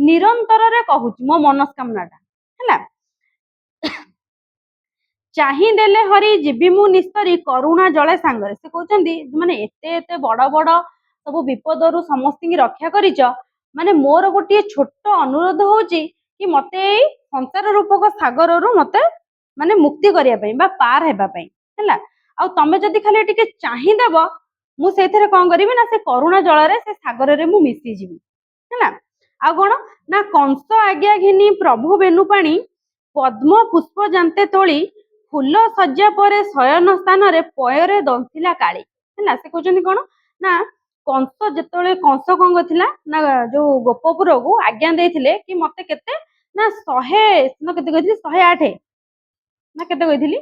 ନିରନ୍ତରରେ କହୁଛି ମୋ ମନସ୍କାମନା ଟା ହେଲା। ଚାହିଁ ଦେଲେ ହରି ଯିବି ମୁଁ ନିସ୍ତରୀ, କରୁଣା ଜଳେ ସାଙ୍ଗରେ। ସେ କହୁଛନ୍ତି ମାନେ ଏତେ ଏତେ ବଡ ବଡ ସବୁ ବିପଦରୁ ସମସ୍ତଙ୍କୁ ରକ୍ଷା କରିଛ, ମାନେ ମୋର ଗୋଟିଏ ଛୋଟ ଅନୁରୋଧ ହଉଛି କି ମତେ ଏଇ ସଂସାର ରୂପକ ସାଗରରୁ ମତେ ମାନେ ମୁକ୍ତି କରିବା ପାଇଁ ବା ପାର ହେବା ପାଇଁ ହେଲା। ଆଉ ତମେ ଯଦି ଖାଲି ଟିକେ ଚାହିଁଦବ, ମୁଁ ସେଇଥିରେ କଣ କରିବି ନା, ସେ କରୁଣା ଜଳରେ ସେ ସାଗରରେ ମୁଁ ମିଶିଯିବି ହେଲା। ଆଉ କଣ ନା, କଂସ ଆଜ୍ଞା ଘିନି ପ୍ରଭୁ ବେନୁ ପାଣି, ପଦ୍ମ ପୁଷ୍ପ ଜାନ୍ତେ ତୋଳି, ଫୁଲ ସଜ୍ଜା ପରେ ଶୟନ ସ୍ଥାନରେ ପୟରେ ଦନ୍ତିଲା କାଳି ହେଲା। ସେ କହୁଛନ୍ତି କଣ ନା, କଂସ ଯେତେବେଳେ କଂସ କଣ କରିଥିଲା ନା, ଯୋଉ ଗୋପପୁରକୁ ଆଜ୍ଞା ଦେଇଥିଲେ କି ମତେ କେତେ ନା 100 କେତେ କହିଥିଲି, 108 ନା କେତେ କହିଥିଲି,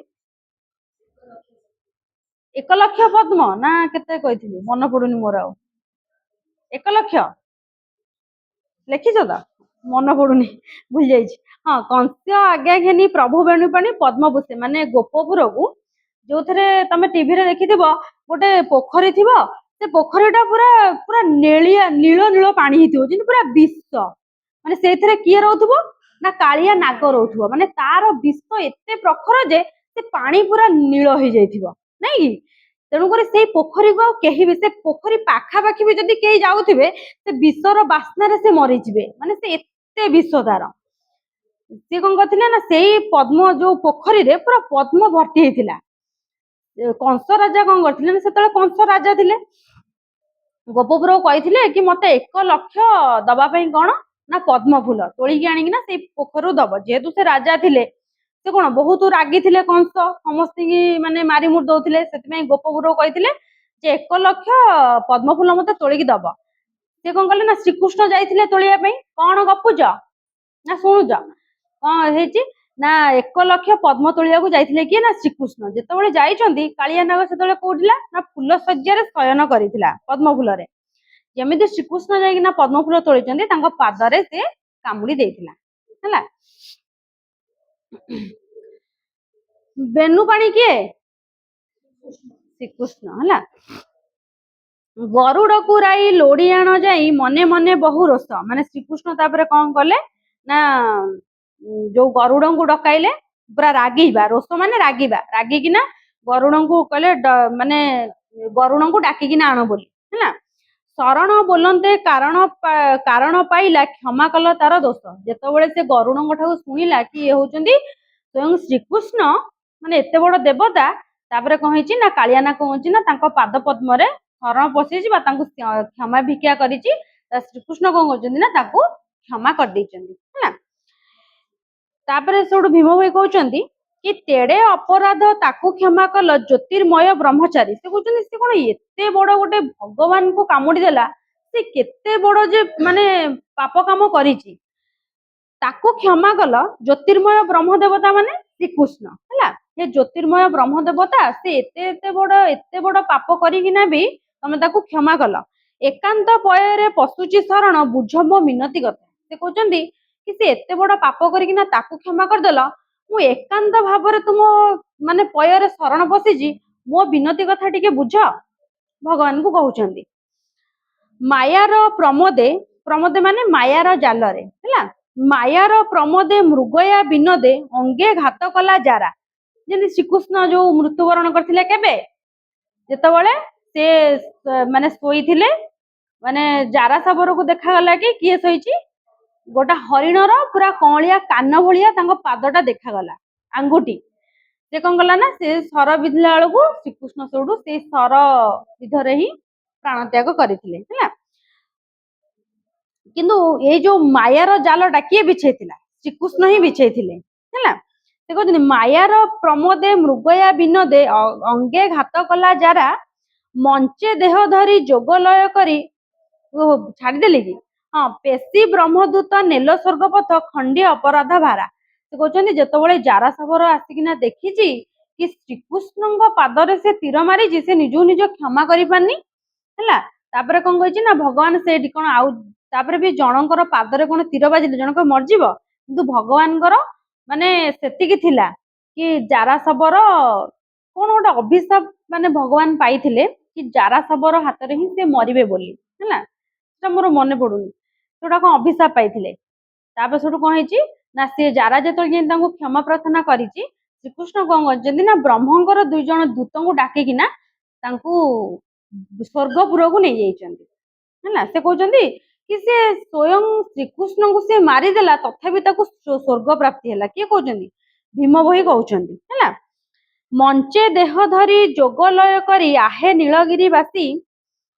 1 ଲକ୍ଷ ପଦ୍ମ ନା କେତେ କହିଥିଲି ମନେ ପଡୁନି ମୋର, ଆଉ 1 ଲକ୍ଷ ଲେଖିଛ ତ, ମନେ ପଡୁନି, ଭୁଲି ଯାଇଛି। ହଁ, କଂସ ଆଜ୍ଞା ଘେନି ପ୍ରଭୁ ବେଣୁପାଣି ପଦ୍ମ ପୁଷ୍ପେ, ମାନେ ଗୋପପୁରକୁ ଯୋଉଥିରେ ତମେ ଟିଭିରେ ଦେଖିଥିବ ଗୋଟେ ପୋଖରୀ ଥିବ, ସେ ପୋଖରୀଟା ପୁରା ପୁରା ନେଳିଆ ନୀଳ ନୀଳ ପାଣି ହେଇଥିବ, ଯେମିତି ପୁରା ବିଷ, ମାନେ ସେଇଥିରେ କିଏ ରହୁଥିବ ନା, କାଳିଆ ନାଗ ରହୁଥିବ। ମାନେ ତାର ବିଷ ଏତେ ପ୍ରଖର ଯେ ସେ ପାଣି ପୁରା ନୀଳ ହେଇଯାଇଥିବ ନାଇଁ କି। ତେଣୁକରି ସେଇ ପୋଖରୀକୁ ଆଉ କେହି ବି, ସେ ପୋଖରୀ ପାଖାପାଖି ବି ଯଦି କେହି ଯାଉଥିବେ, ସେ ବିଷର ବାସ୍ନାରେ ସେ ମରିଯିବେ, ମାନେ ସେ ଏତେ ବିଷ ତାର। ସିଏ କଣ କରିଥିଲେ ନା, ସେଇ ପଦ୍ମ ଯୋଉ ପୋଖରୀରେ ପୁରା ପଦ୍ମ ଭର୍ତ୍ତି ହେଇଥିଲା। କଂସ ରାଜା କଣ କରିଥିଲେ ନା, ସେତେବେଳେ କଂସ ରାଜା ଥିଲେ, ଗୋପପୁରକୁ କହିଥିଲେ କି ମତେ 1 ଲକ୍ଷ ଦବା ପାଇଁ କଣ ନା, ପଦ୍ମ ଫୁଲ ତୋଳିକି ଆଣିକିନା ସେଇ ପୋଖରୀରୁ ଦବ। ଯେହେତୁ ସେ ରାଜା ଥିଲେ, ସେ କଣ ବହୁତ ରାଗି ଥିଲେ, କଂସ ସମସ୍ତଙ୍କୁ ମାନେ ମାରି ମୁରି ଦଉଥିଲେ, ସେଥିପାଇଁ ଗୋପପୁରକୁ କହିଥିଲେ ଯେ 1 ଲକ୍ଷ ପଦ୍ମ ଫୁଲ ମତେ ତୋଳିକି ଦବ। ସେ କଣ କଲେ ନା, ଶ୍ରୀକୃଷ୍ଣ ଯାଇଥିଲେ ତୋଳିବା ପାଇଁ। କଣ ଗପୁଛ ନା ଶୁଣୁଛ, କଣ ହେଇଛି ନା, 1 ଲକ୍ଷ ପଦ୍ମ ତୋଳିବାକୁ ଯାଇଥିଲେ କିଏ ନା, ଶ୍ରୀକୃଷ୍ଣ। ଯେତେବେଳେ ଯାଇଛନ୍ତି, କାଳିଆ ନାଗ ସେତେବେଳେ କୋଉଠିଲା ନା, ଫୁଲ ଶଯ୍ୟାରେ ଶୟନ କରିଥିଲା ପଦ୍ମ ଫୁଲରେ। ଯେମିତି ଶ୍ରୀକୃଷ୍ଣ ଯାଇକିନା ପଦ୍ମ ଫୁଲ ତୋଳିଛନ୍ତି, ତାଙ୍କ ପାଦରେ ସେ କାମୁଡି ଦେଇଥିଲା ହେଲା। ବେନୁ ପାଣି କିଏ, ଶ୍ରୀକୃଷ୍ଣ ହେଲା। ଗରୁଡକୁ ରାଇ ଲୋଡି ଆଣ ଯାଇ, ମନେ ମନେ ବହୁ ରୋଷ, ମାନେ ଶ୍ରୀକୃଷ୍ଣ ତାପରେ କଣ କଲେ ନା, ଯୋଉ ଗରୁଡଙ୍କୁ ଡକାଇଲେ, ପୁରା ରାଗିବା, ରୋଷ ମାନେ ରାଗିବା, ରାଗିକିନା ଗରୁଡଙ୍କୁ କହିଲେ ମାନେ ଗରୁଡଙ୍କୁ ଡାକିକିନା ଆଣ ବୋଲି ହେଲା। ଶରଣ ବୋଲନ୍ତେ କାରଣ ପାଇଲା, କ୍ଷମା କଲ ତାର ଦୋଷ। ଯେତେବେଳେ ସେ ଗରୁଡଙ୍କ ଠାରୁ ଶୁଣିଲା କି ଇଏ ହଉଛନ୍ତି ସ୍ୱୟଂ ଶ୍ରୀକୃଷ୍ଣ, ମାନେ ଏତେ ବଡ ଦେବତା, ତାପରେ କଣ ହେଇଛି ନା, କାଳିଆ ନାଗ କଣ ହେଇଛି ନା, ତାଙ୍କ ପାଦ ପଦ୍ମରେ ଶରଣ ପଶିଛି ବା ତାଙ୍କୁ କ୍ଷମା ଭିକ୍ଷା କରିଛି। ଶ୍ରୀକୃଷ୍ଣ କଣ କରୁଛନ୍ତି ନା, ତାକୁ କ୍ଷମା କରିଦେଇଛନ୍ତି ହେଲା। ତାପରେ ସେଠୁ ଭୀମ ଭାଇ କହୁଛନ୍ତି କି ତେଡେ ଅପରାଧ ତାକୁ କ୍ଷମା କଲ ଜ୍ୟୋତିର୍ମୟ ବ୍ରହ୍ମଚାରୀ। ସେ କହୁଛନ୍ତି ସେ କଣ ଏତେ ବଡ ଗୋଟେ ଭଗବାନଙ୍କୁ କାମୁଡି ଦେଲା, ସେ କେତେ ବଡ ଯେ ମାନେ ପାପ କାମ କରିଛି, ତାକୁ କ୍ଷମା କଲ। ଜ୍ୟୋତିର୍ମୟ ବ୍ରହ୍ମ ଦେବତା ମାନେ ଶ୍ରୀକୃଷ୍ଣ ହେଲା, ସେ ଜ୍ୟୋତିର୍ମୟ ବ୍ରହ୍ମ ଦେବତା, ସେ ଏତେ ବଡ ପାପ କରିକିନା ବି ତମେ ତାକୁ କ୍ଷମା କଲ। ଏକାନ୍ତ ପୟରେ ପଶୁଚି ଶରଣ ବୁଝ ମୋ ମିନତି କଥା। ସେ କହୁଛନ୍ତି କି ସେ ଏତେ ବଡ ପାପ କରିକିନା ତାକୁ କ୍ଷମା କରିଦେଲ, ମୁଁ ଏକାନ୍ତ ଭାବରେ ତୁମ ମାନେ ପୟରେ ଶରଣ ପଶିଛି, ମୋ ବିନତି କଥା ଟିକେ ବୁଝ, ଭଗବାନଙ୍କୁ କହୁଛନ୍ତି। ମାୟାର ପ୍ରମୋଦେ, ପ୍ରମୋଦେ ମାନେ ମାୟାର ଜାଲରେ ହେଲା, ମାୟାର ପ୍ରମୋଦେ ମୃଗୟା ବିନୋଦେ ଅଙ୍ଗେ ଘାତ କଲା ଯାରା। ଯେମିତି ଶ୍ରୀକୃଷ୍ଣ ଯୋଉ ମୃତ୍ୟୁବରଣ କରିଥିଲେ କେବେ, ଯେତେବେଳେ ସେ ମାନେ ଶୋଇଥିଲେ, ମାନେ ଜାରା ସାବରକୁ ଦେଖାଗଲା କି କିଏ ଶୋଇଛି, ଗୋଟେ ହରିଣର ପୁରା କଅଁଳିଆ କାନ ଭଳିଆ ତାଙ୍କ ପାଦଟା ଦେଖାଗଲା, ଆଙ୍ଗୁଠି। ସେ କଣ କଲା ନା, ସେ ସର ବିଧିଲା ବେଳକୁ ଶ୍ରୀକୃଷ୍ଣ ସେଉଠୁ ସେଇ ସର ବିଧରେ ହିଁ ପ୍ରାଣ ତ୍ୟାଗ କରିଥିଲେ ହେଲା। କିନ୍ତୁ ଏଇ ଯୋଉ ମାୟାର ଜାଲଟା କିଏ ବିଛେଇଥିଲା, ଶ୍ରୀକୃଷ୍ଣ ହିଁ ବିଛେଇଥିଲେ ହେଲା। ସେ କହୁଛନ୍ତି ମାୟାର ପ୍ରମୋଦେ ମୃଗୟା ବିନୋଦେ ଅଙ୍ଗେ ଘାତ କଲା ଯାରା, ମଞ୍ଚେ ଦେହ ଧରି ଯୋଗ ଲୟ କରି, ଛାଡିଦେଲେ କି, ହଁ, ପେଶୀ ବ୍ରହ୍ମଦୂତ ନେଲ ସ୍ୱର୍ଗ ପଥ ଖଣ୍ଡିଏ ଅପରାଧ ଭାରା। ସେ କହୁଛନ୍ତି ଯେତେବେଳେ ଜାରା ସାବର ଆସିକିନା ଦେଖିଛି କି ଶ୍ରୀକୃଷ୍ଣଙ୍କ ପାଦରେ ସେ ତୀର ମାରିଛି, ସେ ନିଜକୁ ନିଜ କ୍ଷମା କରିପାରୁନି ହେଲା। ତାପରେ କଣ କହିଛି ନା, ଭଗବାନ ସେଇଠି କଣ ଆଉ, ତାପରେ ବି ଜଣଙ୍କର ପାଦରେ କଣ ତୀର ବାଜିଲେ ଜଣଙ୍କ ମରିଯିବ, କିନ୍ତୁ ଭଗବାନଙ୍କର ମାନେ ସେତିକି ଥିଲା କି ଜାରା ସବର କଣ ଗୋଟେ ଅଭିଶାପ ମାନେ ଭଗବାନ ପାଇଥିଲେ କି ଜାରା ସବର ହାତରେ ହିଁ ସେ ମରିବେ ବୋଲି ହେଲା, ସେଟା ମୋର ମନେ ପଡୁନି, ସେଟା କଣ ଅଭିଶାପ ପାଇଥିଲେ। ତାପରେ ସେଠୁ କଣ ହେଇଛି ନା, ସେ ଜାରା ଯେତେବେଳେ ଯାଇ ତାଙ୍କୁ କ୍ଷମା ପ୍ରାର୍ଥନା କରିଛି, ଶ୍ରୀକୃଷ୍ଣ କଣ କରିଛନ୍ତି ନା, ବ୍ରହ୍ମଙ୍କର 2 ଜଣ ଦୂତଙ୍କୁ ଡାକିକିନା ତାଙ୍କୁ ସ୍ୱର୍ଗପୁରକୁ ନେଇଯାଇଛନ୍ତି ହେଲା। ସେ କହୁଛନ୍ତି କି ସେ ସ୍ୱୟଂ ଶ୍ରୀକୃଷ୍ଣଙ୍କୁ ସେ ମାରିଦେଲା, ତଥାପି ତାକୁ ସ୍ୱର୍ଗ ପ୍ରାପ୍ତି ହେଲା। କିଏ କହୁଛନ୍ତି? ଭୀମ ଭୋଇ କହୁଛନ୍ତି ହେଲା। ମଞ୍ଚେ ଦେହ ଧରି ଯୋଗ ଲୟ କରି ଆହେ ନୀଳଗିରି ବାସୀ,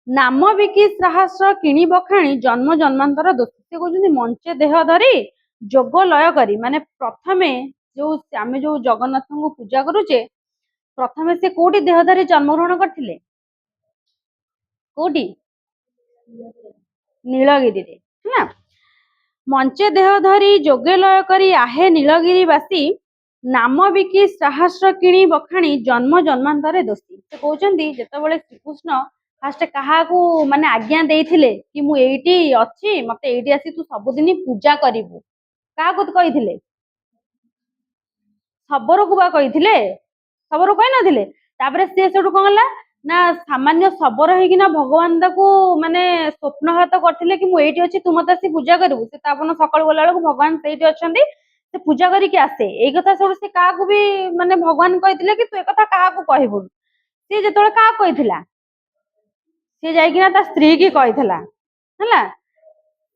ନାମ ବିକି ସାହସ କିଣି ବଖାଣି ଜନ୍ମ ଜନ୍ମାନ୍ତର ଦୋଷୀ। ସେ କହୁଛନ୍ତି ମଞ୍ଚେ ଦେହ ଧରି ଯୋଗ ଲୟ କରି, ମାନେ ପ୍ରଥମେ ଯୋଉ ଆମେ ଯୋଉ ଜଗନ୍ନାଥଙ୍କୁ ପୂଜା କରୁଛେ, ପ୍ରଥମେ ସେ କୋଉଠି ଦେହ ଧରି ଜନ୍ମଗ୍ରହଣ କରିଥିଲେ, କୋଉଠି? ନୀଳଗିରିରେ ହେଲା। ମଞ୍ଚେ ଦେହ ଧରି ଯୋଗେ ଲୟ କରି ଆହେ ନୀଳଗିରି ବାସୀ, ନାମ ବିକି ସାହସ କିଣି ବଖାଣି ଜନ୍ମ ଜନ୍ମାନ୍ତରେ ଦୋଷୀ। ସେ କହୁଛନ୍ତି ଯେତେବେଳେ ଶ୍ରୀକୃଷ୍ଣ ଫାଷ୍ଟ କାହାକୁ ମାନେ ଆଜ୍ଞା ଦେଇଥିଲେ କି ମୁଁ ଏଇଠି ଅଛି, ମତେ ଏଇଠି ଆସି ତୁ ସବୁଦିନ ପୂଜା କରିବୁ, କାହାକୁ କହିଥିଲେ? ଶବରକୁ ବା କହିଥିଲେ, ଶବରକୁ କହିନଥିଲେ। ତାପରେ ସେ ସେଠୁ କଣ ହେଲା ନା, ସାମାନ୍ୟ ଶବର ହେଇକିନା ଭଗବାନ ତାକୁ ମାନେ ସ୍ୱପ୍ନଘାତ କରିଥିଲେ କି ମୁଁ ଏଇଠି ଅଛି, ତୁ ମତେ ଆସି ପୂଜା କରିବୁ। ସେ ତାପର ସକାଳୁ ଗଲା ବେଳକୁ ଭଗବାନ ସେଇଠି ଅଛନ୍ତି, ସେ ପୂଜା କରିକି ଆସେ। ଏଇ କଥା ସବୁ ସେ କାହାକୁ ବି ମାନେ ଭଗବାନ କହିଥିଲେ କି ତୁ ଏ କଥା କାହାକୁ କହିବୁନି। ସିଏ ଯେତେବେଳେ କାହାକୁ କହିଥିଲା, ସିଏ ଯାଇକିନା ତା ସ୍ତ୍ରୀ କି କହିଥିଲା ହେଲା।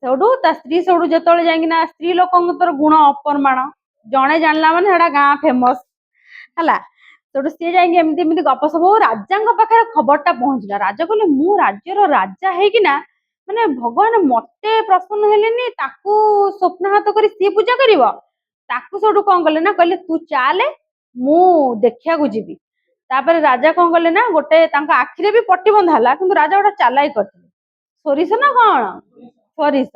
ସେଉଠୁ ତା ସ୍ତ୍ରୀ ସେଉଠୁ ଯେତେବେଳେ ଯାଇକିନା, ସ୍ତ୍ରୀ ଲୋକଙ୍କର ଗୁଣ ଅପରମାଣ, ଜଣେ ଜାଣିଲା ମାନେ ସେଟା ଗାଁ ଫେମସ ହେଲା। ସେଠୁ ସିଏ ଯାଇକି ଏମିତି ଏମିତି ଗପସପ ହଉ ରାଜାଙ୍କ ପାଖରେ ଖବରଟା ପହଞ୍ଚିଲା। ରାଜା କହିଲେ ମୁଁ ରାଜ୍ୟର ରାଜା ହେଇକିନା ମାନେ ଭଗବାନ ମତେ ପ୍ରସନ୍ନ ହେଲେନି, ତାକୁ ସ୍ୱପ୍ନଘାତ କରି ସିଏ ପୂଜା କରିବ। ତାକୁ ସେଠୁ କଣ କଲେ ନା, କହିଲେ ତୁ ଚାଲେ ମୁଁ ଦେଖିବାକୁ ଯିବି। ତାପରେ ରାଜା କଣ କଲେ ନା, ଗୋଟେ ତାଙ୍କ ଆଖିରେ ବି ପଟି ବନ୍ଧା ହେଲା, କିନ୍ତୁ ରାଜା ଗୋଟେ ଚାଲାକି କରିଥିଲେ। ସୋରିଷ ନା କଣ, ସୋରିଷ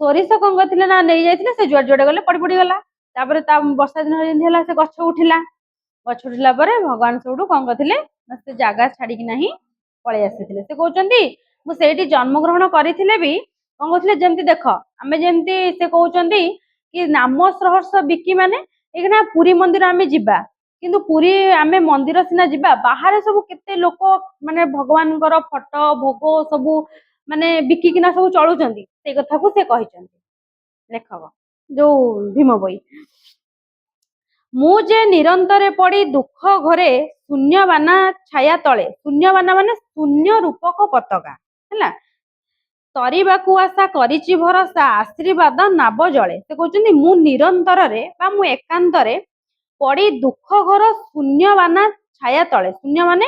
ସୋରିଷ କଣ କରିଥିଲେ ନା, ନେଇ ଯାଇଥିଲେ। ସେ ଯୁଆଡେ ଯୁଆଡେ ଗଲେ ପଡି ପଡିଗଲା। ତାପରେ ତା ବର୍ଷା ଦିନ ଯେମିତି ହେଲା, ସେ ଗଛ ଉଠିଲା। ଗଛ ଉଠିଲା ପରେ ଭଗବାନ ସେଉଠୁ କଣ କରିଥିଲେ ନା, ସେ ଜାଗା ଛାଡିକି ନାହିଁ ପଳେଇ ଆସିଥିଲେ। ସେ କହୁଛନ୍ତି ମୁଁ ସେଇଠି ଜନ୍ମଗ୍ରହଣ କରିଥିଲେ ବି କଣ କହୁଥିଲେ, ଯେମିତି ଦେଖ ଆମେ ଯେମିତି ସେ କହୁଛନ୍ତି କି ନାମ ସହସ୍ର ବିକି, ମାନେ ଏଇନା ପୁରୀ ମନ୍ଦିର ଆମେ ଯିବା, କିନ୍ତୁ ପୁରୀ ଆମେ ମନ୍ଦିର ସିନା ଯିବା, ବାହାରେ ସବୁ କେତେ ଲୋକ ମାନେ ଭଗବାନଙ୍କର ଫଟୋ ଭୋଗ ସବୁ ମାନେ ବିକିକିନା ସବୁ ଚଳୁଛନ୍ତି। ସେଇ କଥାକୁ ସେ କହିଛନ୍ତି ଲେଖକ ଯୋଉ ଭୀମ ଭୋଇ। ମୁଁ ଯେ ନିରନ୍ତରେ ପଡି ଦୁଃଖ ଘରେ ଶୂନ୍ୟବାନା ଛାୟା ତଳେ, ଶୂନ୍ୟବାନା ମାନେ ଶୂନ୍ୟ ରୂପକ ପତାକା ହେଲା, ତରିବାକୁ ଆଶା କରିଛି ଭରସା ଆଶୀର୍ବାଦ ନାବ ଜଳେ। ସେ କହୁଛନ୍ତି ମୁଁ ନିରନ୍ତରରେ ବା ମୁଁ ଏକାନ୍ତରେ ପଡି ଦୁଃଖ ଘର ଶୂନ୍ୟବାନା ଛାୟା ତଳେ, ଶୂନ୍ୟ ମାନେ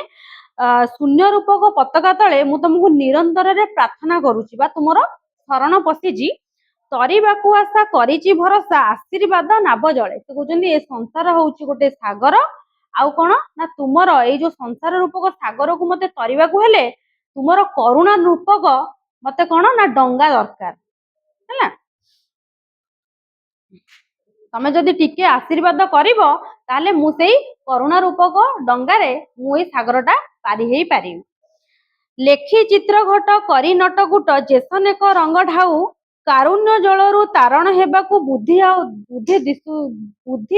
ଶୂନ୍ୟ ରୂପକ ପତାକା ତଳେ ମୁଁ ତମକୁ ନିରନ୍ତରରେ ପ୍ରାର୍ଥନା କରୁଛି ବା ତୁମର ଶରଣ ପଶିଛି, ତରିବାକୁ ଆଶା କରିଛି ଭରସା ଆଶୀର୍ବାଦ ନାବ ଜଳେ। ସେ କହୁଛନ୍ତି ଏ ସଂସାର ହଉଛି ଗୋଟେ ସାଗର, ଆଉ କଣ ନା ତୁମର ଏଇ ଯୋଉ ସଂସାର ରୂପକ ସାଗରକୁ ମତେ ତରିବାକୁ ହେଲେ ତୁମର କରୁଣା ରୂପକ ମତେ କଣ ନା ଡଙ୍ଗା ଦରକାର ହେଲା। ତମେ ଯଦି ଟିକେ ଆଶୀର୍ବାଦ କରିବ ତାହେଲେ ମୁଁ ସେଇ କରୁଣା ରୂପକ ଡଙ୍ଗାରେ ମୁଁ ଏଇ ସାଗରଟା ପାରି ହେଇପାରିବି। ଲେଖି ଚିତ୍ର ଘଟ କରି ନଟକୁଟ ଯେସନେକ ରଙ୍ଗ ଢାଉ କାରୁଣ୍ୟ ଜଳରୁ ତାରଣ ହେବାକୁ ବୁଦ୍ଧି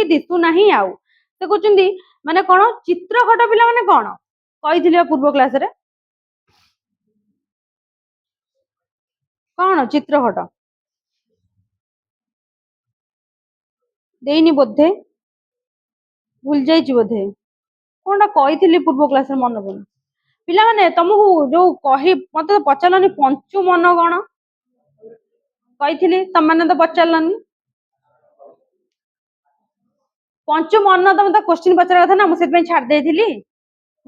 ଦିଶୁ ନାହିଁ ଆଉ। ସେ କହୁଛନ୍ତି ମାନେ କଣ ଚିତ୍ର ଘଟ ପିଲା ମାନେ କଣ କହିଥିଲେ ପୂର୍ବ କ୍ଲାସରେ କଣ ଚିତ୍ରଘଟ ଦେଇନି ବୋଧେ ଭୁଲି ଯାଇଛି ବୋଧେ କଣଟା କହିଥିଲି ପୂର୍ବ କ୍ଲାସରେ ମନେ ପଡୁନି। ପିଲାମାନେ ତମକୁ ଯୋଉ ମତେ ପଚାରିଲନି ପଞ୍ଚୁ ମନ କଣ କହିଥିଲି, ତମମାନେ ତ ପଚାରିଲନି। ପଞ୍ଚୁ ମନ ତମେ ତ କୋଶ୍ଚିନ୍ ପଚାରିବା କଥା ନା, ମୁଁ ସେଥିପାଇଁ ଛାଡି ଦେଇଥିଲି।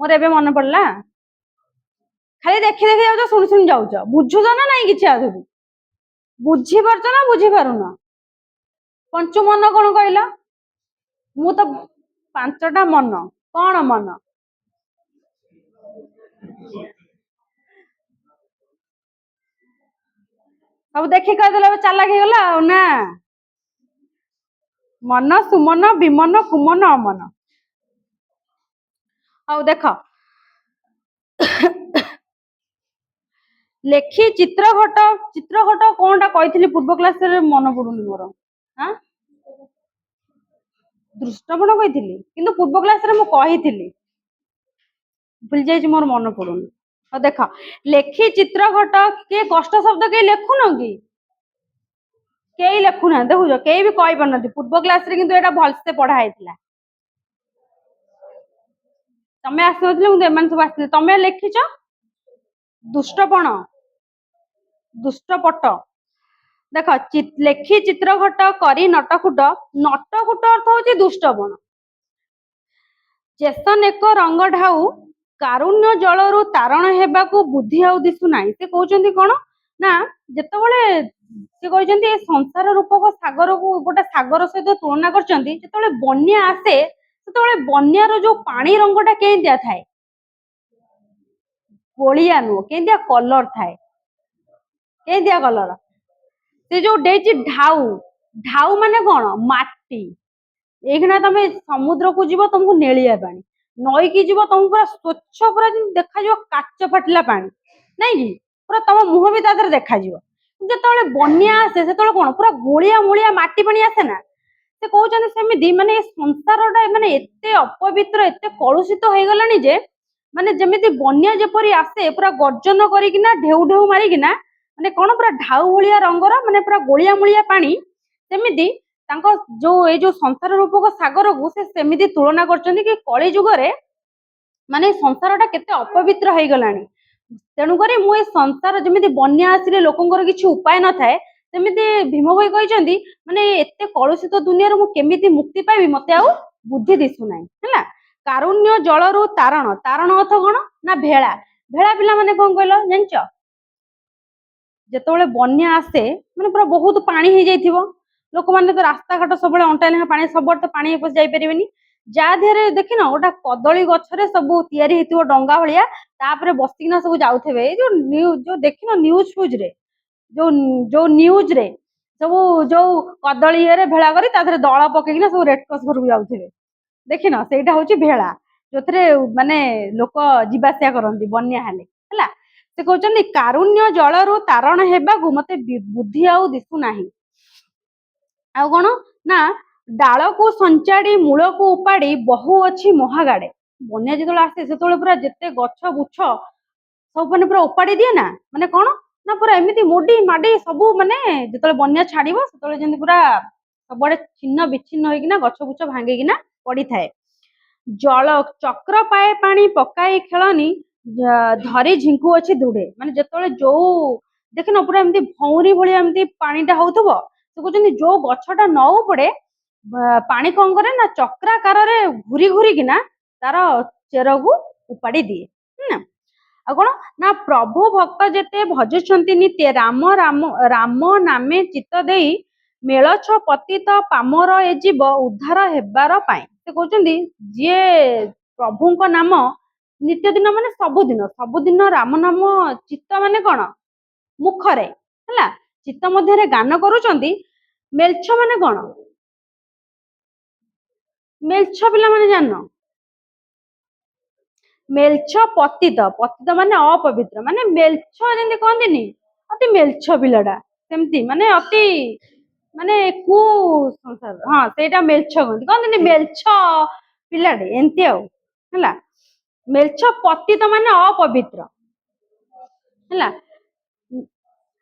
ମୋର ଏବେ ମନେ ପଡିଲା। ଖାଲି ଦେଖି ଦେଖି ଯାଉଛ, ଶୁଣି ଶୁଣି ଯାଉଛ, ବୁଝୁଛ ନା ନାଇଁ କିଛି ଆଗକୁ ବୁଝିପାରୁଛ ନା ବୁଝିପାରୁନ? ପଞ୍ଚୁ ମନ କଣ କହିଲ? ମୁଁ ତ 5ଟା ମନ। କଣ ମନ? ସବୁ ଦେଖି କହିଦେଲେ ଏବେ ଚାଲାକ ହେଇଗଲା ଆଉ ନା। ମନ, ସୁମନ, ବିମନ, କୁମନ, ଅମନ। ହଉ ଦେଖ ଲେଖି ଚିତ୍ରଘଟ କଣଟା କହିଥିଲି ପୂର୍ବ କ୍ଲାସରେ ମନେ ପଡୁନି ମୋର। ଦୃଷ୍ଟପଣ କହିଥିଲି, କିନ୍ତୁ ପୂର୍ବ କ୍ଲାସରେ ମୁଁ କହିଥିଲି, ଭୁଲି ଯାଇଛି, ମୋର ମନେ ପଡୁନି। ହଉ ଦେଖ ଲେଖି ଚିତ୍ରଘଟ କିଏ କଷ୍ଟ ଶବ୍ଦ କେହି ଲେଖୁନ କି? କେହି ଲେଖୁନାହାନ୍ତି, ଦେଖୁଛ କେହି ବି କହିପାରୁନାହାନ୍ତି। ପୂର୍ବ କ୍ଲାସରେ କିନ୍ତୁ ଏଇଟା ଭଲସେ ପଢା ହେଇଥିଲା। ତମେ ଆସିନଥିଲେ ମୁଁ ଏମାନେ ସବୁ ଆସିଥିଲେ। ତମେ ଲେଖିଛ ଦୁଷ୍ଟପଣ, ଦୁଷ୍ଟପଟ। ଦେଖ ଲେଖି ଚିତ୍ରଘଟ କରି ନଟକୁଟ, ନଟକୁଟ ଅର୍ଥ ହଉଛି ଦୁଷ୍ଟପଣ। ଚେତନ ଏକ ରଙ୍ଗ ଢାଉ କାରୁଣ୍ୟ ଜଳରୁ ତାରଣ ହେବାକୁ ବୁଦ୍ଧି ଆଉ ଦିଶୁ ନାହିଁ। ସେ କହୁଛନ୍ତି କଣ ନା ଯେତେବେଳେ ସେ କହିଛନ୍ତି ଏ ସଂସାର ରୂପକ ସାଗରକୁ ଗୋଟେ ସାଗର ସହିତ ତୁଳନା କରିଛନ୍ତି। ଯେତେବେଳେ ବନ୍ୟା ଆସେ ସେତେବେଳେ ବନ୍ୟାର ଯୋଉ ପାଣି ରଙ୍ଗଟା କେମିତିଆ ଥାଏ? ଗୋଳିଆ ନୁହଁ, କେମିତିଆ କଲର ଥାଏ? କେମିତିଆ କଲର? ସେ ଯୋଉ ଦେଇଛି ଢାଉ, ଢାଉ ମାନେ କଣ? ମାଟି। ଏଇଖିଣା ତମେ ସମୁଦ୍ରକୁ ଯିବ ତମକୁ ନେଳିଆ ପାଣି, ନଈକି ଯିବ ତମକୁ ପୁରା ସ୍ୱଚ୍ଛ, ପୁରା ଯେମିତି ଦେଖାଯିବ କାଚ ଫାଟିଲା ପାଣି, ନାଇଁ କି? ପୁରା ତମ ମୁହଁ ବି ତା ଦେହରେ ଦେଖାଯିବ। ଯେତେବେଳେ ବନ୍ୟା ଆସେ ସେତେବେଳେ କଣ ପୁରା ଗୋଳିଆ ମୂଳିଆ ମାଟି ପାଣି ଆସେ ନା? ସେ କହୁଛନ୍ତି ସେମିତି ମାନେ ଏ ସଂସାରଟା ମାନେ ଏତେ ଅପବିତ୍ର, ଏତେ କଳୁଷିତ ହେଇଗଲାଣି ଯେ ମାନେ ଯେମିତି ବନ୍ୟା ଯେପରି ଆସେ ପୁରା ଗର୍ଜନ କରିକିନା ଢେଉ ଢେଉ ମାରିକିନା ମାନେ କଣ ପୁରା ଢାଉ ଭଳିଆ ରଙ୍ଗର, ମାନେ ପୁରା ଗୋଳିଆ ମୂଳିଆ ପାଣି, ସେମିତି ତାଙ୍କ ଯୋଉ ଏଇ ଯୋଉ ସଂସାର ରୂପକ ସାଗରକୁ ସେ ସେମିତି ତୁଳନା କରିଛନ୍ତି କି କଳି ଯୁଗରେ ମାନେ ସଂସାରଟା କେତେ ଅପବିତ୍ର ହେଇଗଲାଣି। ତେଣୁକରି ମୁଁ ଏ ସଂସାର, ଯେମିତି ବନ୍ୟା ଆସିଲେ ଲୋକଙ୍କର କିଛି ଉପାୟ ନଥାଏ, ସେମିତି ଭୀମ ଭୋଇ କହିଛନ୍ତି ମାନେ ଏତେ କଳୁଷିତ ଦୁନିଆରୁ ମୁଁ କେମିତି ମୁକ୍ତି ପାଇବି, ମତେ ଆଉ ବୁଦ୍ଧି ଦିଶୁନାହିଁ ହେଲା। କାରୁଣ୍ୟ ଜଳରୁ ତାରଣ, ତାରଣ ଅର୍ଥ କଣ ନା ଭେଳା। ଭେଳା ପିଲାମାନେ କଣ କହିଲ ଜାଣିଛ? ଯେତେବେଳେ ବନ୍ୟା ଆସେ ମାନେ ପୁରା ବହୁତ ପାଣି ହେଇଯାଇଥିବ, ଲୋକମାନେ ତ ରାସ୍ତାଘାଟ ସବୁବେଳେ ଅଣ୍ଟା ଲେଖା ପାଣି, ସବୁଆଡେ ତ ପାଣି ପଶି ଯାଇପାରିବେନି। ଯାହା ଦେହରେ ଦେଖିନ ଗୋଟେ କଦଳୀ ଗଛରେ ସବୁ ତିଆରି ହେଇଥିବ ଡଙ୍ଗା ଭଳିଆ, ତାପରେ ବସିକିନା ସବୁ ଯାଉଥିବେ। ଏଇ ଯୋଉ ଦେଖିନ ନ୍ୟୁଜ ଫ୍ୟୁଜରେ, ଯୋଉ ଯୋଉ ନ୍ୟୁଜରେ ସବୁ ଯୋଉ କଦଳୀ ଇଏରେ ଭେଳା କରି ତା ଦେହରେ ଦଳ ପକେଇକିନା ସବୁ ରେଡ କ୍ରସ ଘରକୁ ଯାଉଥିବେ, ଦେଖିନ? ସେଇଟା ହଉଛି ଭେଳା, ଯୋଉଥିରେ ମାନେ ଲୋକ ଯିବା ଆସିବା କରନ୍ତି ବନ୍ୟା ହେଲେ ହେଲା। ସେ କହୁଛନ୍ତି କାରୁଣ୍ୟ ଜଳରୁ ତାରଣ ହେବାକୁ ମତେ ବୁଦ୍ଧି ଆଉ ଦିଶୁ ନାହିଁ। ଆଉ କଣ ନା ଡାଳକୁ ସଞ୍ଚାଡି ମୂଳକୁ ଉପାଡି ବହୁ ଅଛି ମହାଗାଡେ। ବନ୍ୟା ଯେତେବେଳେ ଆସେ ସେତେବେଳେ ପୁରା ଯେତେ ଗଛ ବୁଛ ସବୁ ମାନେ ପୁରା ଉପାଡି ଦିଏ ନା, ମାନେ କଣ ନା ପୁରା ଏମିତି ମୋଡି ମାଡି ସବୁ, ମାନେ ଯେତେବେଳେ ବନ୍ୟା ଛାଡିବ ସେତେବେଳେ ଯେମିତି ପୁରା ସବୁଆଡେ ଛିନ୍ନ ବିଚ୍ଛିନ୍ନ ହେଇକିନା ଗଛ ବୁଛ ଭାଙ୍ଗିକିନା ପଡିଥାଏ। ଜଳ ଚକ୍ର ପାଏ ପାଣି ପକାଇ ଖେଳନି ଧରି ଝିଙ୍କୁ ଅଛି ଦୃଢେ। ମାନେ ଯେତେବେଳେ ଯୋଉ ଦେଖିନ ପୁରା ଏମିତି ଭଉଁରୀ ଭଳିଆ ଏମିତି ପାଣିଟା ହଉଥିବ, ସେ କହୁଛନ୍ତି ଯୋଉ ଗଛଟା ନ ଉପଡେ ପାଣି କଣ କରେ ନା ଚକ୍ରାକାରରେ ଘୁରି ଘୁରିକିନା ତାର ଚେରକୁ ଉପାଡି ଦିଏ। ଆଉ କଣ ନା ପ୍ରଭୁ ଭକ୍ତ ଯେତେ ଭଜୁଛନ୍ତି ନିତ୍ୟ ରାମ ରାମ ରାମ ନାମେ ଚିତ୍ତ ଦେଇ ମେଳଛ ପତିତ ପାମର ଏ ଜୀବ ଉଦ୍ଧାର ହେବାର ପାଇଁ। ସେ କହୁଛନ୍ତି ଯିଏ ପ୍ରଭୁଙ୍କ ନାମ ନିତ୍ୟ ଦିନ ମାନେ ସବୁଦିନ ସବୁଦିନ ରାମ ନାମ ଚିତ୍ତ ମାନେ କଣ ମୁଖରେ ହେଲା ଚିତ୍ତ ମଧ୍ୟରେ ଗାନ କରୁଛନ୍ତି। ମେଲଛ ମାନେ କଣ? ମେଲଛ ପିଲାମାନେ ଜାଣିନ? ମେଲଛ ପତିତ ପତିତ ମାନେ ଅପବିତ୍ର ମାନେ ମେଲଛ ଯେମିତି କହନ୍ତିନି ଅତି ମେଲଛ ପିଲାଟା ସେମିତି ମାନେ ଅତି ମାନେ କୁ ସଂସାର ହଁ ସେଇଟା ମେଲଛ କହନ୍ତି କହନ୍ତିନି ମେଲଛ ପିଲାଟେ ଏମିତି ଆଉ ହେଲା। ମେଲଛ ପତିତ ମାନେ ଅପବିତ୍ର ହେଲା।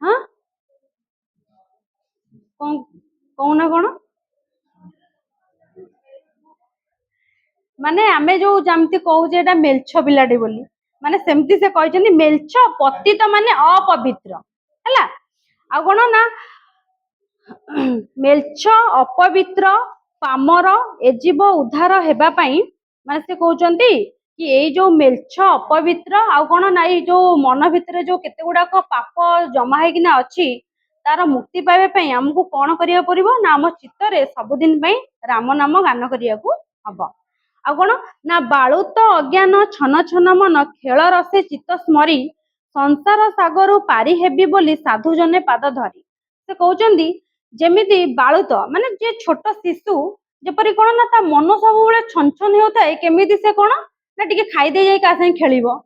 ହଁ କଣ କହୁନା କଣ ମାନେ ଆମେ ଯୋଉ ଯେମିତି କହୁଛେ ଏଇଟା ମେଲଛ ପିଲାଟେ ବୋଲି ମାନେ ସେମିତି ସେ କହିଛନ୍ତି ମେଲଛ ପତିତ ମାନେ ଅପବିତ୍ର ହେଲା। ଆଉ କଣ ନା ମେଲଛ ଅପବିତ୍ର ପାମର ଏ ଜୀବ ଉଦ୍ଧାର ହେବା ପାଇଁ ମାନେ ସେ କହୁଛନ୍ତି କି ଏଇ ଯୋଉ ମେଲଛ ଅପବିତ୍ର ଆଉ କଣ ନା ଏଇ ଯୋଉ ମନ ଭିତରେ ଯୋଉ କେତେ ଗୁଡାକ ପାପ ଜମା ହେଇକିନା ଅଛି ତାର ମୁକ୍ତି ପାଇବା ପାଇଁ ଆମକୁ କଣ କରିବାକୁ ପଡିବ ନା ଆମ ଚିତ୍ତରେ ସବୁଦିନ ପାଇଁ ରାମ ନାମ ଗାନ କରିବାକୁ ହବ। ଆଉ କଣ ନା ବାଳୁତ ଅଜ୍ଞାନ ଛନ ଛନ ମନ ଖେଳ ରସେ ଚିତ୍ତ ସ୍ମରି ସଂସାର ସାଗରୁ ପାରି ହେବି ବୋଲି ସାଧୁ ଜନେ ପାଦ ଧରି। ସେ କହୁଛନ୍ତି ଯେମିତି ବାଳୁତ ମାନେ ଯିଏ ଛୋଟ ଶିଶୁ ଯେପରି କଣ ନା ତା ମନ ସବୁବେଳେ ଛନଛନ ହେଉଥାଏ କେମିତି ସେ କଣ ନା ଟିକେ ଖାଇଦେଇ ଯାଇ କାହା ସାଙ୍ଗେ ଖେଳିବ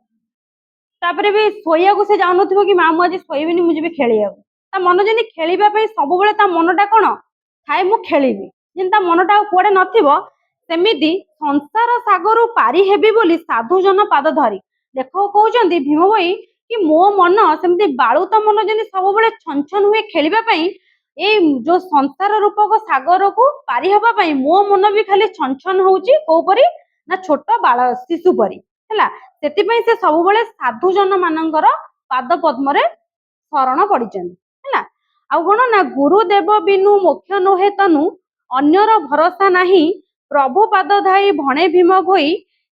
ତାପରେ ବି ଶୋଇବାକୁ ସେ ଯାଉନଥିବ କି ମା ମୁଁ ଆଜି ଶୋଇବିନି ମୁଁ ଯିବି ଖେଳିବାକୁ ତା ମନ ଯେମିତି ଖେଳିବା ପାଇଁ ସବୁବେଳେ ତା ମନଟା କଣ ଥାଏ ମୁଁ ଖେଳିବି ଯେମିତି ତା ମନଟା ଆଉ କୁଆଡେ ନଥିବ ସେମିତି ସଂସାର ସାଗରୁ ପାରି ହେବି ବୋଲି ସାଧୁ ଜନ ପାଦ ଧରି। ଦେଖ କହୁଛନ୍ତି ଭୀମ ଭୋଇ କି ମୋ ମନ ସେମିତି ବାଳୁତ ମନ ଯେମିତି ସବୁବେଳେ ଛନଛନ ହୁଏ ଖେଳିବା ପାଇଁ ଏଇ ଯୋଉ ସଂସାର ରୂପକ ସାଗରକୁ ପାରି ହେବା ପାଇଁ ମୋ ମନ ବି ଖାଲି ଛନଛନ ହଉଛି କୋଉ ପରି ନା ଛୋଟ ବାଳ ଶିଶୁ ପରି ହେଲା। ସେଥିପାଇଁ ସେ ସବୁବେଳେ ସାଧୁ ଜନ ମାନଙ୍କର ପାଦ ପଦ୍ମରେ ଶରଣ ପଡିଛନ୍ତି ହେଲା। ଆଉ କଣ ନା ଗୁରୁ ଦେବ ବିନୁ ମୋକ୍ଷ ନୁହେଁ ତନୁ ଅନ୍ୟର ଭରସା ନାହିଁ ପ୍ରଭୁ ପାଦ ଧାଇ ଭଣେ ଭୀମ ଭୋଇ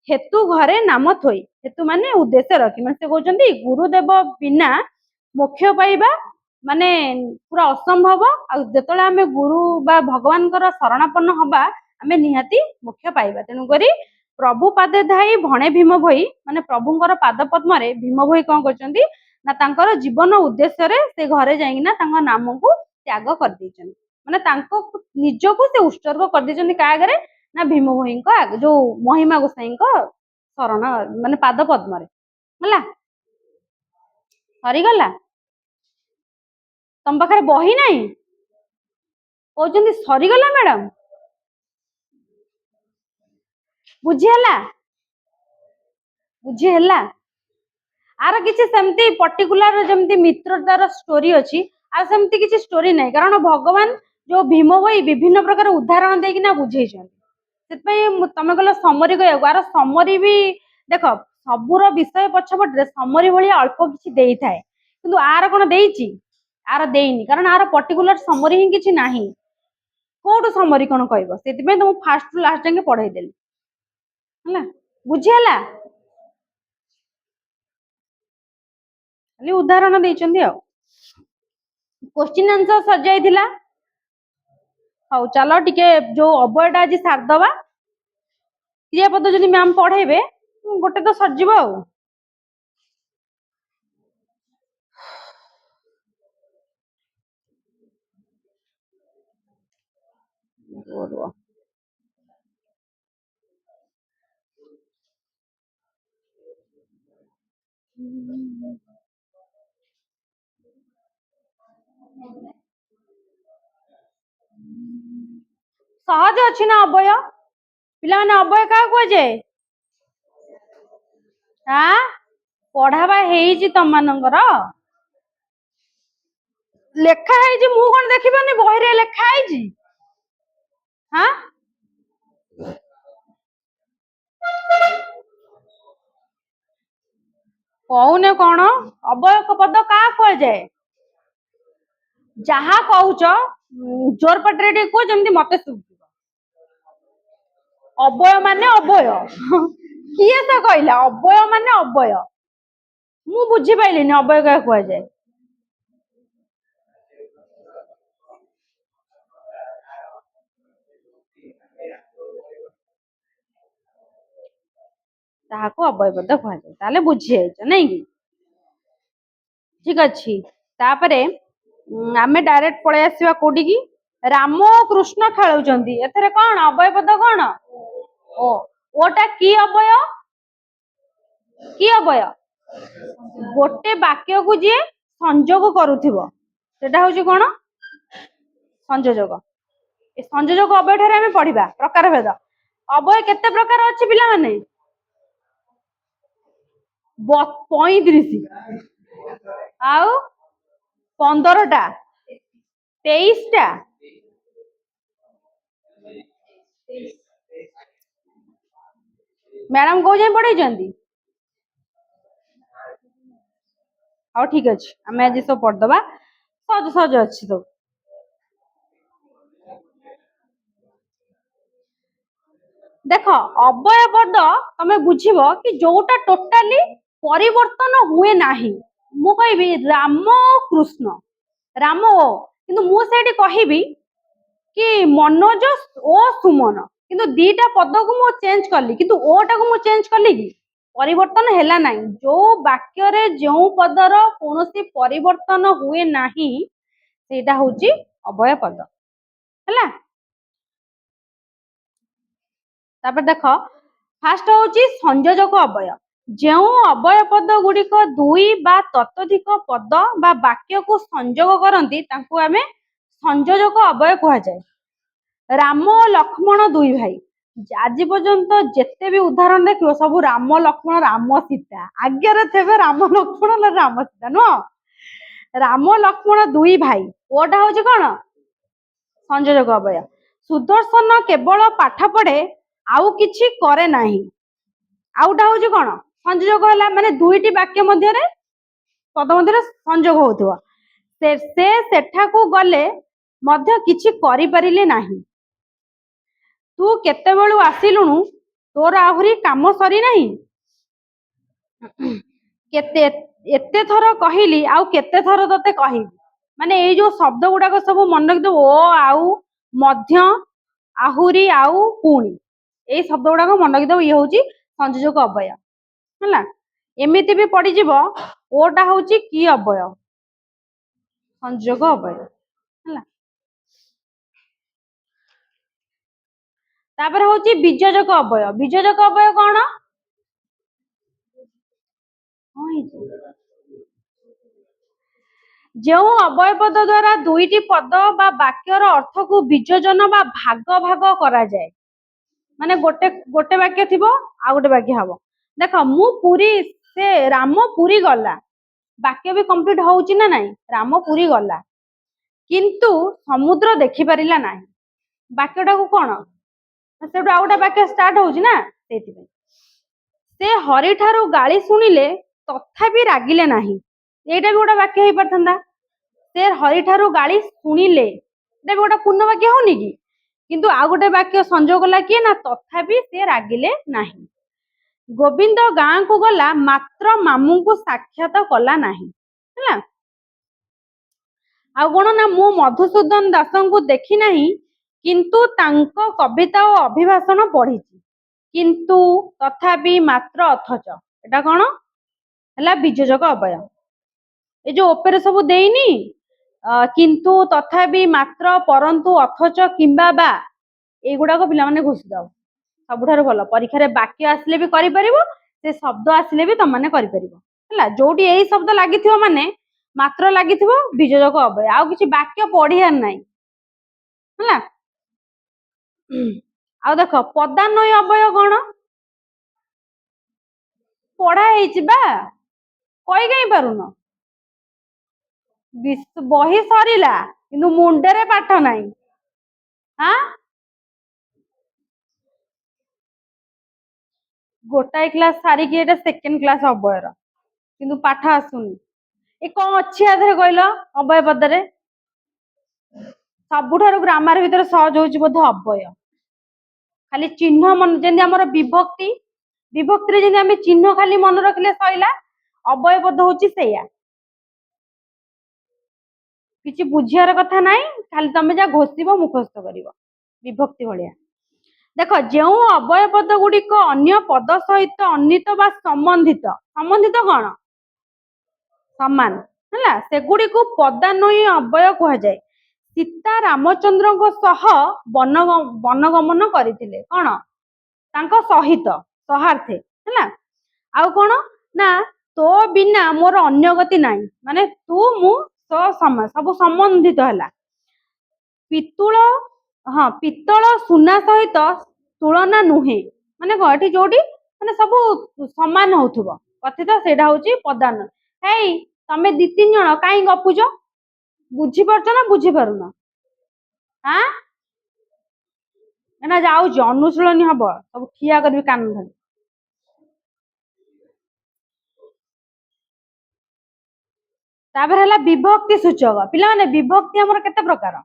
ହେତୁ ଘରେ ନାମ ଥୋଇ। ହେତୁ ମାନେ ଉଦ୍ଦେଶ୍ୟ ରଖି ମାନେ ସେ କହୁଛନ୍ତି ଗୁରୁଦେବ ବିନା ମୋକ୍ଷ ପାଇବା ମାନେ ପୁରା ଅସମ୍ଭବ। ଆଉ ଯେତେବେଳେ ଆମେ ଗୁରୁ ବା ଭଗବାନଙ୍କର ଶରଣାପନ୍ନ ହବା ଆମେ ନିହାତି ମୋକ୍ଷ ପାଇବା। ତେଣୁକରି ପ୍ରଭୁ ପାଦେ ଧାଇ ଭଣେ ଭୀମ ଭୋଇ ମାନେ ପ୍ରଭୁଙ୍କର ପାଦ ପଦ୍ମରେ ଭୀମ ଭୋଇ କଣ କରୁଛନ୍ତି ନା ତାଙ୍କର ଜୀବନ ଉଦ୍ଦେଶ୍ୟରେ ସେ ଘରେ ଯାଇକିନା ତାଙ୍କ ନାମକୁ ତ୍ୟାଗ କରିଦେଇଛନ୍ତି ମାନେ ତାଙ୍କ ନିଜକୁ ସେ ଉତ୍ସର୍ଗ କରିଦେଇଛନ୍ତି କାହା ଆଗରେ ନା ଭୀମ ଭୋଇଙ୍କ ଯୋଉ ମହିମା ଗୋସାଇଙ୍କ ଶରଣ ମାନେ ପାଦ ପଦ୍ମରେ ହେଲା। ସରିଗଲା ତମ ପାଖରେ ବହି ନାହିଁ କହୁଛନ୍ତି ସରିଗଲା ମ୍ୟାଡାମ ବୁଝି ହେଲା ବୁଝି ହେଲା। ଆର କିଛି ସେମିତି ପର୍ଟିକୁଲାର ଯେମିତି ମିତ୍ରତାର ଷ୍ଟୋରି ଅଛି ଆଉ ସେମିତି କିଛି ଷ୍ଟୋରି ନାହିଁ କାରଣ ଭଗବାନ ଯୋଉ ଭୀମ ଭୋଇ ବିଭିନ୍ନ ପ୍ରକାର ଉଦାହରଣ ଦେଇକିନା ବୁଝେଇଛନ୍ତି। ସେଥିପାଇଁ ତମେ କହିଲ ସମରି କହିବାକୁ ଆର ସମରି ବି ଦେଖ ସବୁର ବିଷୟ ପଛପଟରେ ସମରି ଭଳିଆ ଅଳ୍ପ କିଛି ଦେଇଥାଏ କିନ୍ତୁ ଆର କଣ ଦେଇଛି ଆର ଦେଇନି କାରଣ ଆର ପର୍ଟିକୁଲାର ସମରି ହିଁ କିଛି ନାହିଁ। କୋଉଠୁ ସମରି କଣ କହିବ ସେଥିପାଇଁ ତ ମୁଁ ଫାଷ୍ଟରୁ ଲାଷ୍ଟ ଯାକେ ପଢେଇଦେଲି ହେଲା। ବୁଝି ହେଲା ଖାଲି ଉଦାହରଣ ଦେଇଛନ୍ତି ଆଉ କୋଶ୍ଚିନ୍ ଆନ୍ସର ସରିଯାଇଥିଲା। ହଉ ଚାଲ ଟିକେ ଯୋଉ ଅବୟଟା ଆଜି ସାରିଦବା କ୍ରିୟାପଦ ଯଦି ମ୍ୟାମ ପଢେଇବେ ଗୋଟେ ତ ସରିଯିବ ଆଉ। ସହଜ ଅଛି ନା ଅବୟ ପିଲାମାନେ ଅବୟ କାହାକୁ କୁହାଯାଏ? ଆଁ ପଢା ବା ହେଇଛି ତମମାନଙ୍କର ଲେଖା ହେଇଛି ମୁଁ କଣ ଦେଖିପାରୁନି ବହିରେ ଲେଖା ହେଇଛି। ହଁ କହୁନ କଣ ଅବୟ ପଦ କାହା କୁହାଯାଏ? ଯାହା କହୁଛ ଜୋର ପାଟିରେ ଟିକେ କୁହ ଯେମିତି ମତେ ଶୁଭିବ। ଅବୟ ମାନେ ଅବୟ କିଏ ତ କହିଲା ଅବୟ ମାନେ ଅବୟ ମୁଁ ବୁଝିପାଇଲିନି ଅବୟ କାହାକୁ କୁହାଯାଏ। ତାହାକୁ ଅବୟ ପଦ କୁହାଯାଏ। ତାହେଲେ ବୁଝିଯାଇଛ ନାଇଁ କି? ଠିକ ଅଛି। ତାପରେ ଆମେ ଡାଇରେକ୍ଟ ପଳେଇ ଆସିବା କୋଉଠିକି? ରାମ ଓ କୃଷ୍ଣ ଖେଳୁଛନ୍ତି, ଏଥିରେ କଣ ଅବୟ ପଦ କଣ? ଓ। ଓଟା କି ଅବୟ? କି ଅବୟ? ଗୋଟେ ବାକ୍ୟକୁ ଯିଏ ସଂଯୋଗ କରୁଥିବ ସେଟା ହଉଛି କଣ? ସଂଯୋଜକ। ଏ ସଂଯୋଜକ ଅବୟ ଠାରେ ଆମେ ପଢିବା ପ୍ରକାର ଭେଦ। ଅବୟ କେତେ ପ୍ରକାର ଅଛି ପିଲାମାନେ? 35। ଆଉ 15ଟା, 23ଟା। ମ୍ୟାଡାମ କୋଉ ଯାଏଁ ପଢେଇଛନ୍ତି? ହଉ ଠିକ ଅଛି, ଆମେ ଆଜି ସବୁ ପଢିଦବା, ସହଜ ସହଜ ଅଛି ସବୁ। ଦେଖ ଅବୟ ପଦ ତମେ ବୁଝିବ କି ଯୋଉଟା ଟୋଟାଲି ପରିବର୍ତ୍ତନ ହୁଏ ନାହିଁ। ମୁଁ କହିବି ରାମ ଓ କୃଷ୍ଣ, ରାମ ଓ, କିନ୍ତୁ ମୁଁ ସେଇଠି କହିବି କି ମନୋଜ ଓ ସୁମନ, କିନ୍ତୁ ଦିଟା ପଦକୁ ମୁଁ ଚେଞ୍ଜ କଲି, କିନ୍ତୁ ଓ ଟାକୁ ମୁଁ ଚେଞ୍ଜ କଲି କି? ପରିବର୍ତ୍ତନ ହେଲା ନାହିଁ। ଯୋଉ ବାକ୍ୟରେ ଯୋଉ ପଦର କୌଣସି ପରିବର୍ତ୍ତନ ହୁଏ ନାହିଁ ସେଇଟା ହଉଛି ଅବୟ ପଦ ହେଲା। ତାପରେ ଦେଖ ଫାଷ୍ଟ ହଉଛି ସଂଯୋଜକ ଅବୟ। ଯେଉଁ ଅବୟ ପଦ ଗୁଡିକ ଦୁଇ ବା ତତୋଧିକ ପଦ ବା ବାକ୍ୟକୁ ସଂଯୋଗ କରନ୍ତି ତାଙ୍କୁ ଆମେ ସଂଯୋଜକ ଅବୟ କୁହାଯାଏ। ରାମ ଓ ଲକ୍ଷ୍ମଣ ଦୁଇ ଭାଇ, ଆଜି ପର୍ଯ୍ୟନ୍ତ ଯେତେ ବି ଉଦାହରଣ ଦେଖିବ ସବୁ ରାମ ଲକ୍ଷ୍ମଣ, ରାମ ସୀତା, ଆଗରେ ଥିବେ ରାମ ଲକ୍ଷ୍ମଣ ରାମ ସୀତା ନୁହଁ। ରାମ ଲକ୍ଷ୍ମଣ ଦୁଇ ଭାଇ, ଓଟା ହଉଛି କଣ? ସଂଯୋଜକ ଅବୟ। ସୁଦର୍ଶନ କେବଳ ପାଠ ପଢେ ଆଉ କିଛି କରେ ନାହିଁ, ଆଉଟା ହଉଛି କଣ? ସଂଯୋଜକ ହେଲା, ମାନେ ଦୁଇଟି ବାକ୍ୟ ମଧ୍ୟରେ ପଦ ମଧ୍ୟରେ ସଂଯୋଗ ହଉଥିବ। ସେ ସେଠାକୁ ଗଲେ ମଧ୍ୟ କିଛି କରିପାରିଲେ ନାହିଁ। ତୁ କେତେବେଳୁ ଆସିଲୁଣୁ, ତୋର ଆହୁରି କାମ ସରିନାହିଁ। କେତେ ଏତେ ଥର କହିଲି ଆଉ କେତେ ଥର ତତେ କହିବି। ମାନେ ଏଇ ଯୋଉ ଶବ୍ଦ ଗୁଡାକ ସବୁ ମନେ ରଖିଦବ, ଓ, ଆଉ, ମଧ୍ୟ, ଆହୁରି, ଆଉ, ପୁଣି, ଏଇ ଶବ୍ଦ ଗୁଡାକ ମନେ ରଖିଦବ, ଇଏ ହଉଛି ସଂଯୋଜକ ଅବୟ ହେଲା। ଏମିତି ବି ପଡିଯିବ, ଓଟା ହଉଛି କି ଅବୟ? ସଂଯୋଗ ଅବୟ ହେଲା। ତାପରେ ହଉଛି ବିଯୋଜକ ଅବୟ। ବିଯୋଜକ ଅବୟ କଣ? ଯେଉଁ ଅବୟ ପଦ ଦ୍ଵାରା ଦୁଇଟି ପଦ ବା ବାକ୍ୟର ଅର୍ଥକୁ ବିଯୋଜନ ବା ଭାଗ ଭାଗ କରାଯାଏ। ମାନେ ଗୋଟେ ଗୋଟେ ବାକ୍ୟ ଥିବ ଆଉ ଗୋଟେ ବାକ୍ୟ ହବ। ଦେଖ ମୁଁ ପୁରୀ, ସେ ରାମ ପୁରୀ ଗଲା, ବାକ୍ୟ ବି କମ୍ପ୍ଲିଟ ହଉଛି ନା ନାଇଁ? ରାମ ପୁରୀ ଗଲା କିନ୍ତୁ ସମୁଦ୍ର ଦେଖିପାରିଲା ନାହିଁ, ବାକ୍ୟଟାକୁ କଣ? ସେଠୁ ଆଉ ଗୋଟେ ବାକ୍ୟ ଷ୍ଟାର୍ଟ ହଉଛି ନା, ସେଇଥିପାଇଁ। ସେ ହରି ଠାରୁ ଗାଳି ଶୁଣିଲେ ତଥାପି ରାଗିଲେ ନାହିଁ, ଏଇଟା ବି ଗୋଟେ ବାକ୍ୟ ହେଇପାରିଥାନ୍ତା। ସେ ହରି ଠାରୁ ଗାଳି ଶୁଣିଲେ, ଏଇଟା ବି ଗୋଟେ ପୂର୍ଣ୍ଣ ବାକ୍ୟ ହଉନି କି? କିନ୍ତୁ ଆଉ ଗୋଟେ ବାକ୍ୟ ସଂଯୋଗ କଲା କିଏ ନା, ତଥାପି ସେ ରାଗିଲେ ନାହିଁ। ଗୋବିନ୍ଦ ଗାଁକୁ ଗଲା ମାତ୍ର ମାମୁଙ୍କୁ ସାକ୍ଷାତ କଲା ନାହିଁ ହେଲା। ଆଉ କଣ ନା, ମୁଁ ମଧୁସୂଦନ ଦାସଙ୍କୁ ଦେଖି ନାହିଁ କିନ୍ତୁ ତାଙ୍କ କବିତା ଓ ଅଭିଭାଷଣ ପଢିଛି। କିନ୍ତୁ, ତଥାପି, ମାତ୍ର, ଅଥଚ, ଏଟା କଣ ହେଲା? ବିଯୋଜକ ଅବୟ। ଏ ଯୋଉ ଉପରେ ସବୁ ଦେଇନି, କିନ୍ତୁ, ତଥାପି, ମାତ୍ର, ପରନ୍ତୁ, ଅଥଚ, କିମ୍ବା, ବା, ଏଇଗୁଡାକ ପିଲାମାନେ ଘୋଷିଦବ। ସବୁଠାରୁ ଭଲ, ପରୀକ୍ଷାରେ ବାକ୍ୟ ଆସିଲେ ବି କରିପାରିବ, ସେ ଶବ୍ଦ ଆସିଲେ ବି ତମମାନେ କରିପାରିବ ହେଲା। ଯୋଉଠି ଏଇ ଶବ୍ଦ ଲାଗିଥିବ ମାନେ ମାତ୍ର ଲାଗିଥିବ, ବିଯୋଜକ ଅବୟ, ଆଉ କିଛି ବାକ୍ୟ ପଢିବାର ନାହିଁ ହେଲା। ଆଉ ଦେଖ ପଦାନ୍ୱୟ ଅବୟ କଣ? ପଢା ହେଇଛି ବା, କହି କାଇଁ ପାରୁନ? ବହି ସରିଲା କିନ୍ତୁ ମୁଣ୍ଡରେ ପାଠ ନାହିଁ। ଆଁ ଗୋଟାଏ କ୍ଲାସ ସାରିକି ଏଇଟା ସେକେଣ୍ଡ କ୍ଲାସ ଅବୟର, କିନ୍ତୁ ପାଠ ଆସୁନି। ଏ କଣ ଅଛି ଆ ଦେହରେ କହିଲ? ଅବୟ ପଦରେ ସବୁଠାରୁ ଗ୍ରାମାର ଭିତରେ ସହଜ ହଉଛି ବୋଧେ ଅବୟ। ଖାଲି ଚିହ୍ନ ମନେ, ଯେମିତି ଆମର ବିଭକ୍ତି, ବିଭକ୍ତିରେ ଯେମିତି ଆମେ ଚିହ୍ନ ଖାଲି ମନେ ରଖିଲେ ସଇଲା, ଅବୟବଦ ହଉଛି ସେଇଆ। କିଛି ବୁଝିବାର କଥା ନାହିଁ, ଖାଲି ତମେ ଯା ଘୋଷିବ ମୁଖସ୍ଥ କରିବ ବିଭକ୍ତି ଭଳିଆ। ଦେଖ, ଯେଉଁ ଅବୟ ପଦ ଗୁଡିକ ଅନ୍ୟ ପଦ ସହିତ ଅନ୍ୱିତ ବା ସମ୍ବନ୍ଧିତ, ସମ୍ବନ୍ଧିତ କଣ ସମାନ ହେଲା, ସେଗୁଡିକୁ ପଦାନ୍ୱୟୀ ଅବୟ କୁହାଯାଏ। ସୀତା ରାମଚନ୍ଦ୍ରଙ୍କ ସହ ବନଗମନ କରିଥିଲେ, କଣ ତାଙ୍କ ସହିତ, ସହାର୍ଥେ ହେଲା। ଆଉ କଣ ନା ତୋ ବିନା ମୋର ଅନ୍ୟ ଗତି ନାହିଁ, ମାନେ ତୁ ମୁଁ ତ ସମ ସବୁ ସମ୍ବନ୍ଧିତ ହେଲା। ପିତୁଳ, ହଁ ପିତ୍ତଳ ସୁନା ସହିତ ତୁଳନା ନୁହେଁ, ମାନେ କଣ ଏଠି ଯୋଉଠି ମାନେ ସବୁ ସମାନ ହଉଥିବ କଥିତ, ସେଇଟା ହଉଛି ପଦାନ। ହେଇ ତମେ ଦି ତିନି ଜଣ କାହିଁ ଗପୁଛ, ବୁଝିପାରୁଛ ନା ବୁଝିପାରୁନ? ଆଁ ଏନା ଯାଉଛି ଅନୁଶୀଳନୀ ହବ, ସବୁ ଠିଆ କରିବି କାନ ଧରି। ତାପରେ ହେଲା ବିଭକ୍ତି ସୂଚକ। ପିଲାମାନେ ବିଭକ୍ତି ଆମର କେତେ ପ୍ରକାର?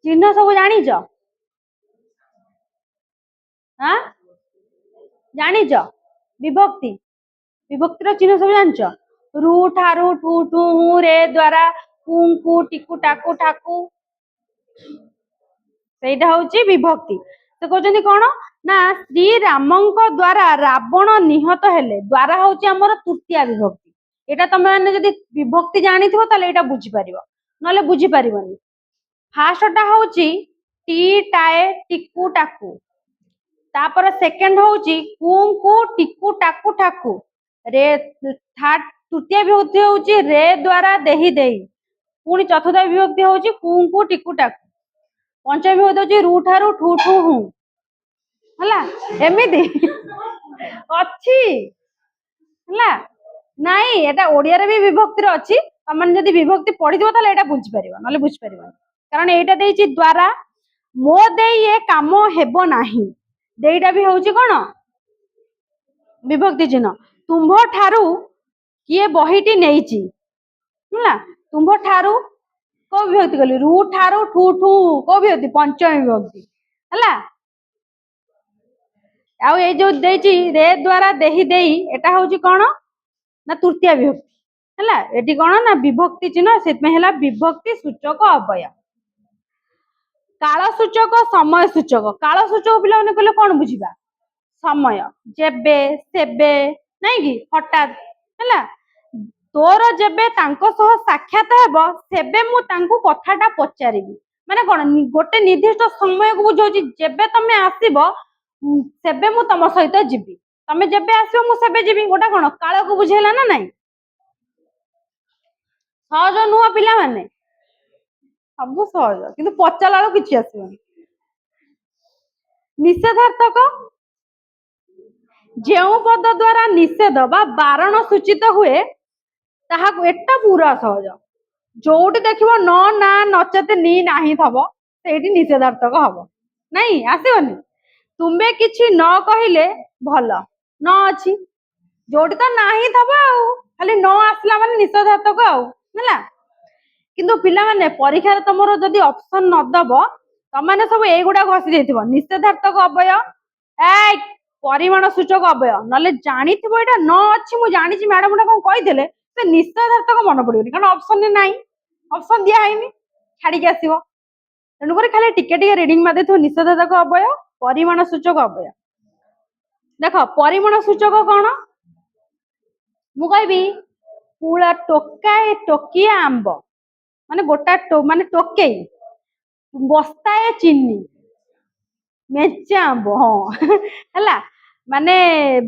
ଚିହ୍ନ ସବୁ ଜାଣିଛ? ଆଁ ଜାଣିଛ ବିଭକ୍ତି, ବିଭକ୍ତିର ଚିହ୍ନ ସବୁ ଜାଣିଛ? ରୁ ଠାରୁ ଠୁ ଠୁ ହୁ ରେ ଦ୍ଵାରା କୁ କୁ ଟିକୁ ଟାକୁ ଠାକୁ, ସେଇଟା ହଉଛି ବିଭକ୍ତି। ସେ କହୁଛନ୍ତି କଣ ନା ଶ୍ରୀରାମଙ୍କ ଦ୍ଵାରା ରାବଣ ନିହତ ହେଲେ, ଦ୍ଵାରା ହଉଛି ଆମର ତୃତୀୟା ବିଭକ୍ତି। ଏଇଟା ତମେ ମାନେ ଯଦି ବିଭକ୍ତି ଜାଣିଥିବ ତାହେଲେ ଏଇଟା ବୁଝିପାରିବ, ନହେଲେ ବୁଝିପାରିବନି। ଫାର୍ଷ୍ଟଟା ହଉଛି ଟି ଟାଏ ଟିକୁ ଟାକୁ, ତାପରେ ସେକେଣ୍ଡ ହଉଛି କୁ କୁ ଟିକୁ ଟାକୁ ଠାକୁ, ରେ ଥାର୍ଡ ତୃତୀୟ ବିଭକ୍ତି ହଉଛି ରେ ଦ୍ଵାରା ଦେହି ଦେଇ, ପୁଣି ଚତୁର୍ଥ ବିଭକ୍ତି ହଉଛି କୁ କୁ ଟିକୁ ଟାକୁ, ପଞ୍ଚମ ବିଭକ୍ତି ହଉଛି ରୁ ଠାରୁ ଠୁ ଠୁ ହୁ ହେଲା। ଏମିତି ଅଛି ହେଲା, ନାଇଁ ଏଟା ଓଡିଆରେ ବି ବିଭକ୍ତିରେ ଅଛି। ତମେ ଯଦି ବିଭକ୍ତି ପଢିଥିବ ତାହେଲେ ଏଇଟା ବୁଝିପାରିବ, ନହେଲେ ବୁଝିପାରିବନି। କାରଣ ଏଇଟା ଦେଇଛି ଦ୍ଵାରା, ମୋ ଦେଇ ଏ କାମ ହେବ ନାହିଁ, ଦେଇଟା ବି ହଉଛି କଣ ବିଭକ୍ତି ଚିହ୍ନ। ତୁମ୍ଭ ଠାରୁ କିଏ ବହିଟି ନେଇଛି ହେଲା, ତୁମ୍ଭ ଠାରୁ କୋଉ ବିଭକ୍ତି କଲି, ରୁ ଠାରୁ ଠୁ ଠୁ କୋଉ ବିଭକ୍ତି, ପଞ୍ଚମୀ ବିଭକ୍ତି ହେଲା। ଆଉ ଏଇ ଯୋଉ ଦେଇଛି ରେ ଦ୍ଵାରା ଦେହି ଦେଇ, ଏଟା ହଉଛି କଣ ନା ତୃତୀୟ ବିଭକ୍ତି ହେଲା। ଏଠି କଣ ନା ବିଭକ୍ତି ଚିହ୍ନ, ସେଥିପାଇଁ ହେଲା ବିଭକ୍ତି ସୂଚକ ଅବୟ। କାଳ ସୂଚକ, ସମୟ ସୂଚକ। କାଳ ସୂଚକ ପିଲାମାନେ କହିଲେ କଣ ବୁଝିବା, ସମୟ, ଯେବେ ସେବେ, ନାଇଁ କି ହଠାତ୍ ହେଲା। ତୋର ଯେବେ ତାଙ୍କ ସହ ସାକ୍ଷାତ ହେବ, ସେବେ ମୁଁ ତାଙ୍କୁ କଥାଟା ପଚାରିବି, ମାନେ କଣ ଗୋଟେ ନିର୍ଦ୍ଦିଷ୍ଟ ସମୟକୁ ବୁଝଉଛି। ଯେବେ ତମେ ଆସିବ ସେବେ ମୁଁ ତମ ସହିତ ଯିବି, ତମେ ଯେବେ ଆସିବ ମୁଁ ସେବେ ଯିବି, ଗୋଟା କଣ କାଳକୁ ବୁଝେଇଲା ନା ନାଇଁ? ସହଜ ନୁହଁ ପିଲାମାନେ? ସବୁ ସହଜ, କିନ୍ତୁ ପଚାରିଲା ବେଳକୁ କିଛି ଆସିବନି। ନିଷେଧାର୍ଥକ, ଯେଉଁ ପଦ ଦ୍ଵାରା ନିଷେଧ ବା ବାରଣ ସୂଚିତ ହୁଏ ତାହାକୁ, ଏଟା ପୁରା ସହଜ। ଯୋଉଠି ଦେଖିବ ନ ନା ନଚେତ ନି ନାହିଁ ଥବ, ସେଇଠି ନିଷେଧାର୍ଥକ ହବ, ନାଇଁ ଆସିବନି। ତୁମେ କିଛି ନ କହିଲେ ଭଲ, ନ ଅଛି, ଯୋଉଠି ତ ନାହିଁ ଥବ ଆଉ, ଖାଲି ନ ଆସିଲା ମାନେ ନିଷେଧାର୍ଥକ ଆଉ ହେଲା। କିନ୍ତୁ ପିଲାମାନେ ପରୀକ୍ଷାରେ ତମର ଯଦି ଅପସନ ନଦବ, ତମାନେ ସବୁ ଏଇଗୁଡା ଘଷି ଦେଇଥିବ, ନିଷେଧାର୍ଥକ ଅବୟ, ଏ ପରିମାଣ ସୂଚକ ଅବୟ, ନହେଲେ ଜାଣିଥିବ ଏଇଟା ନ ଅଛି, ମୁଁ ଜାଣିଛି ମ୍ୟାଡମ ଏଟା କଣ କହିଥିଲେ, ସେ ନିଷେଧାର୍ଥକ ମନେ ପଡିବନି, କାରଣ ଅପସନରେ ନାହିଁ, ଅପସନ ଦିଆ ହେଇନି, ଛାଡିକି ଆସିବ। ତେଣୁକରି ଖାଲି ଟିକେ ଟିକେ ରିଡିଙ୍ଗ ମାରିଦେଇଥିବ, ନିଷେଧାର୍ଥକ ଅବୟ, ପରିମାଣ ସୂଚକ ଅବୟ। ଦେଖ ପରିମାଣ ସୂଚକ କଣ, ମୁଁ କହିବି ପୁଳା ଟୋକାଏ ଟୋକିଏ ଆମ୍ବ, ମାନେ ଗୋଟା ମାନେ ଟୋକେଇ, ବସ୍ତାଏ ଚିନି, ମେଞ୍ଚେ ଆମ୍ବ, ହଁ ହେଲା, ମାନେ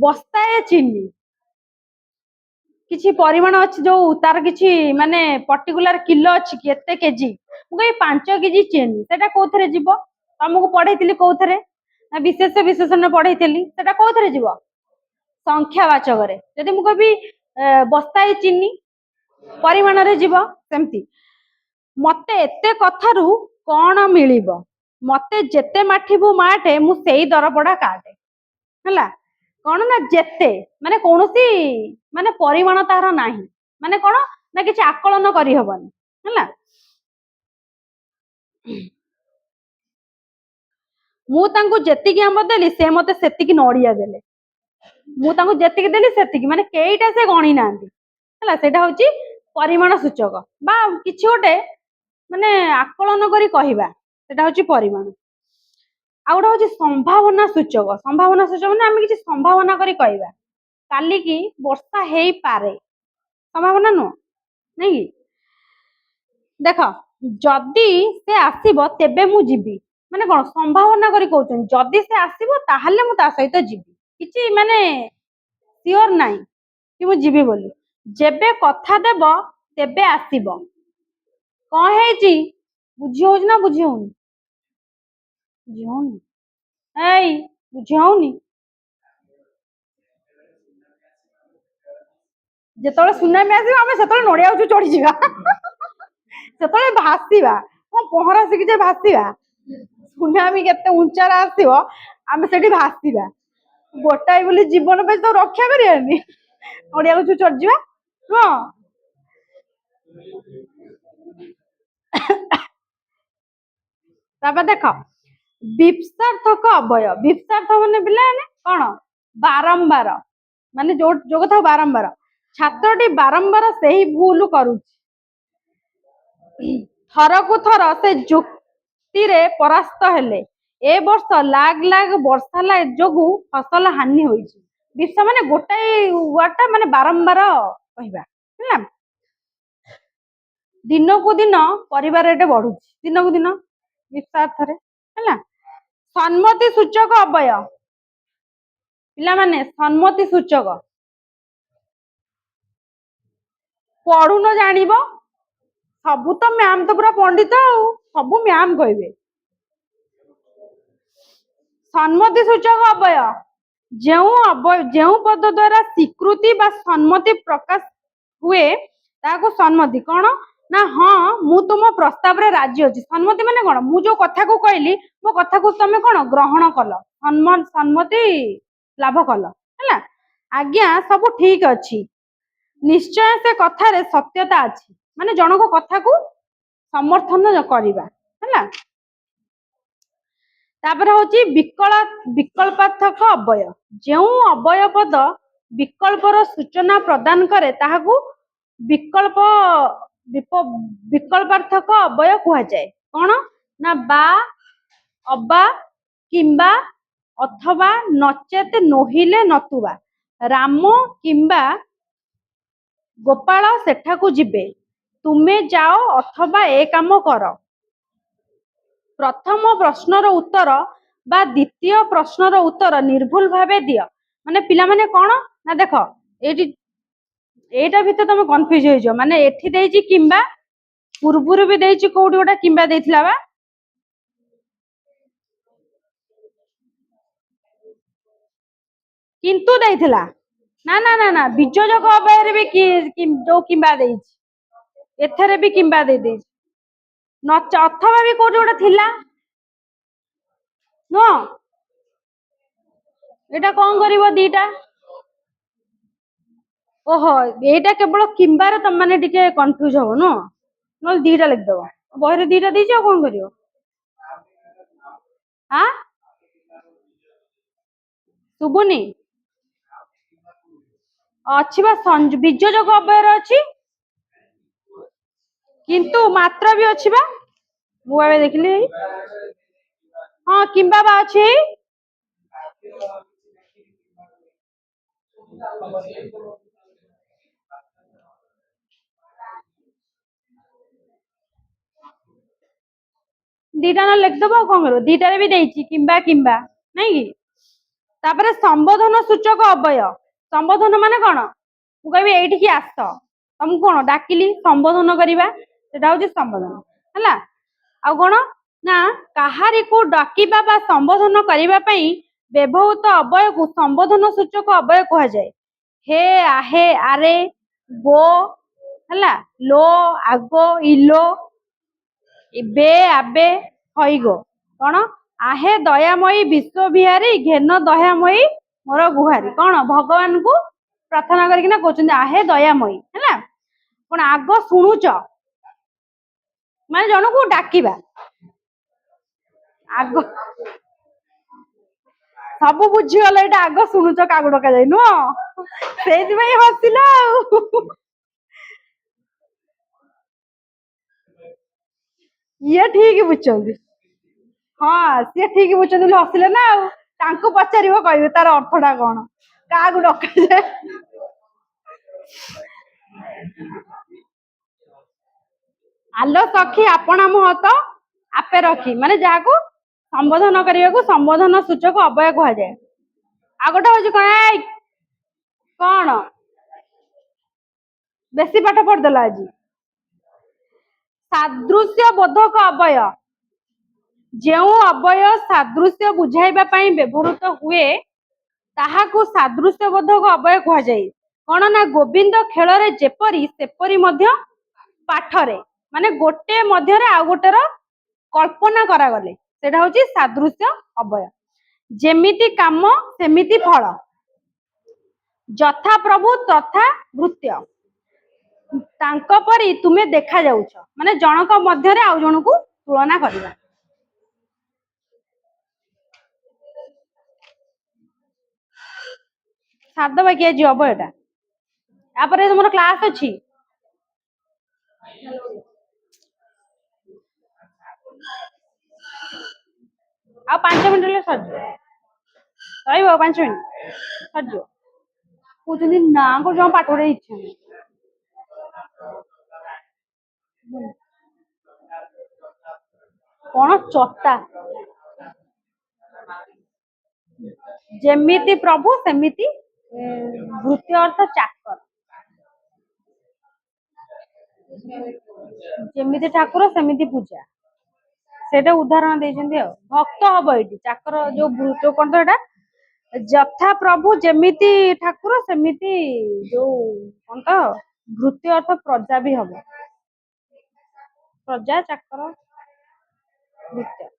ବସ୍ତାଏ ଚିନି, କିଛି ପରିମାଣ ଅଛି, ଯୋଉ ତାର କିଛି ମାନେ ପର୍ଟିକୁଲାର କିଲୋ ଅଛି କି ଏତେ କେଜି, ମୁଁ କହିବି 5 କେଜି ଚିନି, ସେଟା କୋଉଥିରେ ଯିବ? ତମକୁ ପଢେଇଥିଲି କୋଉଥିରେ ନା ବିଶେଷ ବିଶେଷଣ ପଢେଇଥିଲି, ସେଟା କୋଉଥିରେ ଯିବ? ସଂଖ୍ୟା ବାଚକରେ। ଯଦି ମୁଁ କହିବି ବସ୍ତାଏ ଚିନି, ପରିମାଣରେ ଯିବ। ସେମିତି ମତେ ଏତେ କଥାରୁ କଣ ମିଳିବ, ମତେ ଯେତେ ମାଠିବୁ ମାଠେ, ମୁଁ ସେଇ ଦରପଡା କାଟେ ହେଲା। କଣ ନା ଯେତେ, ମାନେ କୌଣସି ମାନେ ପରିମାଣ ତାର ନାହିଁ, ମାନେ କଣ ନା କିଛି ଆକଳନ କରିହବନି ହେଲା। ମୁଁ ତାଙ୍କୁ ଯେତିକି ଆମ୍ବ ଦେଲି ସେ ମତେ ସେତିକି ନଡିଆ ଦେଲେ। ମୁଁ ତାଙ୍କୁ ଯେତିକି ଦେଲି ସେତିକି, ମାନେ କେଇଟା ସେ ଗଣି ନାହାନ୍ତି ହେଲା। ସେଇଟା ହଉଛି ପରିମାଣ ସୂଚକ ବା କିଛି ଗୋଟେ ମାନେ ଆକଳନ କରି କହିବା, ସେଟା ହଉଛି ପରିମାଣ। ଆଉ ଗୋଟେ ହଉଛି ସମ୍ଭାବନା ସୂଚକ। ସମ୍ଭାବନା ସୂଚକ ମାନେ ଆମେ କିଛି ସମ୍ଭାବନା କରି କହିବା, କାଲିକି ବର୍ଷା ହେଇପାରେ, ସମ୍ଭାବନା ନୁହଁ, ନାଇଁ କି? ଦେଖ, ଯଦି ସେ ଆସିବ ତେବେ ମୁଁ ଯିବି, ମାନେ କଣ ସମ୍ଭାବନା କରି କହୁଛନ୍ତି, ଯଦି ସେ ଆସିବ ତାହେଲେ ମୁଁ ତା ସହିତ ଯିବି, କିଛି ମାନେ ସିଓର ନାହିଁ କି ମୁଁ ଯିବି ବୋଲି। ଯେବେ କଥା ଦେବ ତେବେ ଆସିବ। କଣ ହେଇଛି, ବୁଝି ହଉଛି ନା ବୁଝି ହଉନି? ବୁଝି ହଉନି? ଏଇ ବୁଝି ହଉନି? ଯେତେବେଳେ ସୁନାମି ଆସିବ ଆମେ ସେତେବେଳେ ନଡିଆ ଗଛ ଚଢିଯିବା। ସେତେବେଳେ ଭାସିବା, କଣ ପହଁରା ଶିଖିଛେ ଭାସିବା? ସୁନାମି କେତେ ଉଞ୍ଚାରେ ଆସିବ ଆମେ ସେଠି ଭାସିବା। ଗୋଟାଏ ବୋଲି ଜୀବନ ପାଇଁ ତ ରକ୍ଷା କରିବାନି, ନଡିଆ ଗଛ ଚଢିଯିବା। ହଁ, ତାପରେ ଦେଖ, ବିପ୍ସାର୍ଥକ ଅବୟ। ବିପ୍ସାର୍ଥ ମାନେ ପିଲାମାନେ କଣ, ବାରମ୍ବାର, ମାନେ ଯୋଉ କଥା ବାରମ୍ବାର। ଛାତ୍ରଟି ବାରମ୍ବାର ସେହି ଭୁଲ କରୁଛି, ଥରକୁ ଥର ସେ ଯୁକ୍ତିରେ ପରାସ୍ତ ହେଲେ। ଏ ବର୍ଷ ଲାଗ ବର୍ଷା ଯୋଗୁ ଫସଲ ହାନି ହୋଇଛି। ବିପ୍ସା ମାନେ ଗୋଟାଏ ୱାର୍ଡ ଟା ମାନେ ବାରମ୍ବାର କହିବା ହେଲା। ଦିନକୁ ଦିନ ପରିବାର ରେଟ୍ ବଢୁଛି, ଦିନକୁ ଦିନ ବିପ୍ସାର୍ଥରେ ହେଲା। ସମ୍ମତି ସୂଚକ ଅବୟ, ପିଲାମାନେ ସମ୍ମତି ସୂଚକ ପଢୁନ ଜାଣିବ। ସବୁ ତ ମ୍ୟାମ ତ ପୁରା ପଣ୍ଡିତ ଆଉ, ସବୁ ମ୍ୟାମ କହିବେ। ସମ୍ମତି ସୂଚକ ଅବୟ, ଯେଉଁ ପଦ ଦ୍ଵାରା ସ୍ୱୀକୃତି ବା ସମ୍ମତି ପ୍ରକାଶ ହୁଏ ତାହାକୁ ସମ୍ମତି। କଣ ନା, ହଁ ମୁଁ ତୁମ ପ୍ରସ୍ତାବରେ ରାଜି ଅଛି। ସମ୍ମତି ମାନେ କଣ, ମୁଁ ଯୋଉ କଥାକୁ କହିଲି ମୋ କଥାକୁ ତମେ କଣ ଗ୍ରହଣ କଲ, ସମ୍ମତି ଲାଭ କଲ ହେଲା। ଆଜ୍ଞା ସବୁ ଠିକ ଅଛି, ନିଶ୍ଚୟ ସେ କଥାରେ ସତ୍ୟତା ଅଛି, ମାନେ ଜଣଙ୍କ କଥାକୁ ସମର୍ଥନ କରିବା ହେଲା। ତାପରେ ହଉଛି ବିକଳ୍ପାର୍ଥକ ଅବୟ। ଯେଉଁ ଅବୟ ପଦ ବିକଳ୍ପର ସୂଚନା ପ୍ରଦାନ କରେ ତାହାକୁ ବିକଳ୍ପ ବିକଳ୍ପାର୍ଥକ ଅବୟ କୁହାଯାଏ। କଣ ନା, ବା, ଅବା, କିମ୍ବା, ଅଥବା, ନଚେତ, ନୋହିଲେ, ନତୁବା। ରାମ କିମ୍ବା ଗୋପାଳ ସେଠାକୁ ଯିବେ, ତୁମେ ଯାଅ ଅଥବା ଏ କାମ କର। ପ୍ରଥମ ପ୍ରଶ୍ନର ଉତ୍ତର ବା ଦ୍ୱିତୀୟ ପ୍ରଶ୍ନର ଉତ୍ତର ନିର୍ଭୁଲ ଭାବେ ଦିଅ। ମାନେ ପିଲାମାନେ କଣ ନା, ଦେଖ ଏଇଟା ଭିତରେ ତମେ କନଫ୍ୟୁଜ ହେଇଯିବ। ମାନେ ଏଠି ଦେଇଛି କିମ୍ବା, ପୂର୍ବରୁ ବି ଦେଇଛି କୋଉଠି ଗୋଟେ କିମ୍ବା ଦେଇଥିଲା ବା, କିନ୍ତୁ ଦେଇଥିଲା। ନା ନା ନା ନା, ବିଯୋଜକ ଅବୟରେ ବି ଯୋଉ କିମ୍ବା ଦେଇଛି, ଏଥରେ ବି କିମ୍ବା ଦେଇଦେଇଛି। ଅଥବା ବି କୋଉଠି ଗୋଟେ ଥିଲା ନୁହଁ। ଏଇଟା କଣ କରିବ, ଦିଟା। ଓହୋ, ଏଇଟା କେବଳ କିମ୍ବାରେ ତମ ମାନେ ଟିକେ କନଫ୍ୟୁଜ ହବ ନୁହଁ, ନହେଲେ ଦିଟା ଲେଖିଦବ। ବହିରେ ଦିଟା ଦେଇଛି ଆଉ କଣ କରିବ। ଆଁ, ଶୁଭୁନି? ଅଛି ବା, ବିଯୋଜକ ଅବୟର ଅଛି, କିନ୍ତୁ ମାତ୍ରା ବି ଅଛି ବା। ମୁଁ ଏବେ ଦେଖିଲି, ହଁ କିମ୍ବା ବା ଅଛି। ଦିଟା ନା ଲେଖିଦବ ଆଉ କଣ କରିବ, ଦିଟାରେ ବି ଦେଇଛି କିମ୍ବା କିମ୍ବା, ନାଇଁ କି? ତାପରେ ସମ୍ବୋଧନ ସୂଚକ ଅବୟ। ସମ୍ବୋଧନ ମାନେ କଣ, ମୁଁ କହିବି ଏଇଠିକି ଆସ, ତମକୁ କଣ ଡାକିଲି, ସମ୍ବୋଧନ କରିବା, ସେଟା ହଉଛି ସମ୍ବୋଧନ ହେଲା। ଆଉ କଣ ନା, କାହାରିକୁ ଡାକିବା ବା ସମ୍ବୋଧନ କରିବା ପାଇଁ ବ୍ୟବହୃତ ଅବୟକୁ ସମ୍ବୋଧନ ସୂଚକ ଅବୟ କୁହାଯାଏ। ହେ, ଆହେ, ଆରେ, ଗୋ ହେଲା, ଲୋ, ଆଗୋ, ଇଲୋ, ବେ, ଆବେ, ହଇଗୋ। କଣ, ଆହେ ଦୟାମୟୀ ବିଶ୍ଵ ବିହାରୀ ଘେନ ଦୟାମୟୀ ମୋର ଗୁହାରୀ। କଣ, ଭଗବାନଙ୍କୁ ପ୍ରାର୍ଥନା କରିକିନା କହୁଛନ୍ତି ଆହେ ଦୟାମୟୀ ହେଲା। କଣ, ଆଗ ଶୁଣୁଛ, ମାନେ ଜଣକୁ ଡାକିବା ଆଗ। ସବୁ ବୁଝିଗଲ ଏଇଟା ଆଗ ଶୁଣୁଛ କାଗୁ ଡକା ଯାଇ ନୁହଁ ସେଇଥିପାଇଁ ହସିଲ ଆଉ ଇଏ ଠିକ ବୁଝଛନ୍ତି। ହଁ ସିଏ ଠିକ ବୁଝଛନ୍ତି ବୋଲି ହସିଲେ ନା ଆଉ ତାଙ୍କୁ ପଚାରିବ କହିବେ ତାର ଅର୍ଥ ଟା କଣ କାହାକୁ ଡକାଯାଏ। ଆଲୋ ସଖୀ ଆପଣା ମୁହତ ଆପେ ରଖି ମାନେ ଯାହାକୁ ସମ୍ବୋଧନ କରିବାକୁ ସମ୍ବୋଧନ ସୂଚକ ଅବୟ କୁହାଯାଏ। ଆଉ ଗୋଟେ ହଉଛି କଣ ଏଇ କଣ ବେଶୀ ପାଠ ପଢିଦେଲା ଆଜି। ସାଦୃଶ୍ୟ ବୋଧକ ଅବୟ ଯେଉଁ ଅବୟ ସାଦୃଶ୍ୟ ବୁଝାଇବା ପାଇଁ ବ୍ୟବହୃତ ହୁଏ ତାହାକୁ ସାଦୃଶ୍ୟ ବୋଧକ ଅବୟ କୁହାଯାଏ। କଣ ନା ଗୋବିନ୍ଦ ଖେଳରେ ଯେପରି ସେପରି ମଧ୍ୟ ପାଠରେ ମାନେ ଗୋଟେ ମଧ୍ୟରେ ଆଉ ଗୋଟେର କଳ୍ପନା କରାଗଲେ ସେଟା ହଉଛି ସାଦୃଶ୍ୟ ଅବୟ। ଯେମିତି କାମ ସେମିତି ଫଳ ଯଥା ପ୍ରଭୁ ତଥା ଭୃତ୍ୟ ତାଙ୍କ ପରି ତୁମେ ଦେଖା ଯାଉଛ ମାନେ ଜଣଙ୍କ ମଧ୍ୟରେ ଆଉ ଜଣକୁ ତୁଳନା କରିବା। ସାଧ ବାକି ଆଜି ହବ ଏଟା ତାପରେ ତୁମର କ୍ଲାସ ଅଛି। ଆଉ 5 ମିନିଟ ହେଲେ ସରିଯିବ ରହିବ ଆଉ 5 ମିନିଟ ସରିଯିବ। କହୁଛନ୍ତି ନା କ ଜମା ପାଠ ପଢିବା ଇଚ୍ଛା ନାହିଁ। କଣ ଚତା ଯେମିତି ପ୍ରଭୁ ସେମିତି ଭୃତ୍ୟ ଅର୍ଥ ଚାକର ଯେମିତି ଠାକୁର ସେମିତି ପୂଜା ସେଇଟା ଉଦାହରଣ ଦେଇଛନ୍ତି ଆଉ ଭକ୍ତ ହବ ଏଇଠି ଚାକର ଯୋଉ କଣ ତ ଏଇଟା ଯଥା ପ୍ରଭୁ ଯେମିତି ଠାକୁର ସେମିତି ଯୋଉ କଣ ତ ଭୃତ୍ୟ ଅର୍ଥ ପ୍ରଜା ବି ହବ ପ୍ରଜା ଚାକର ଭୃତ୍ୟ।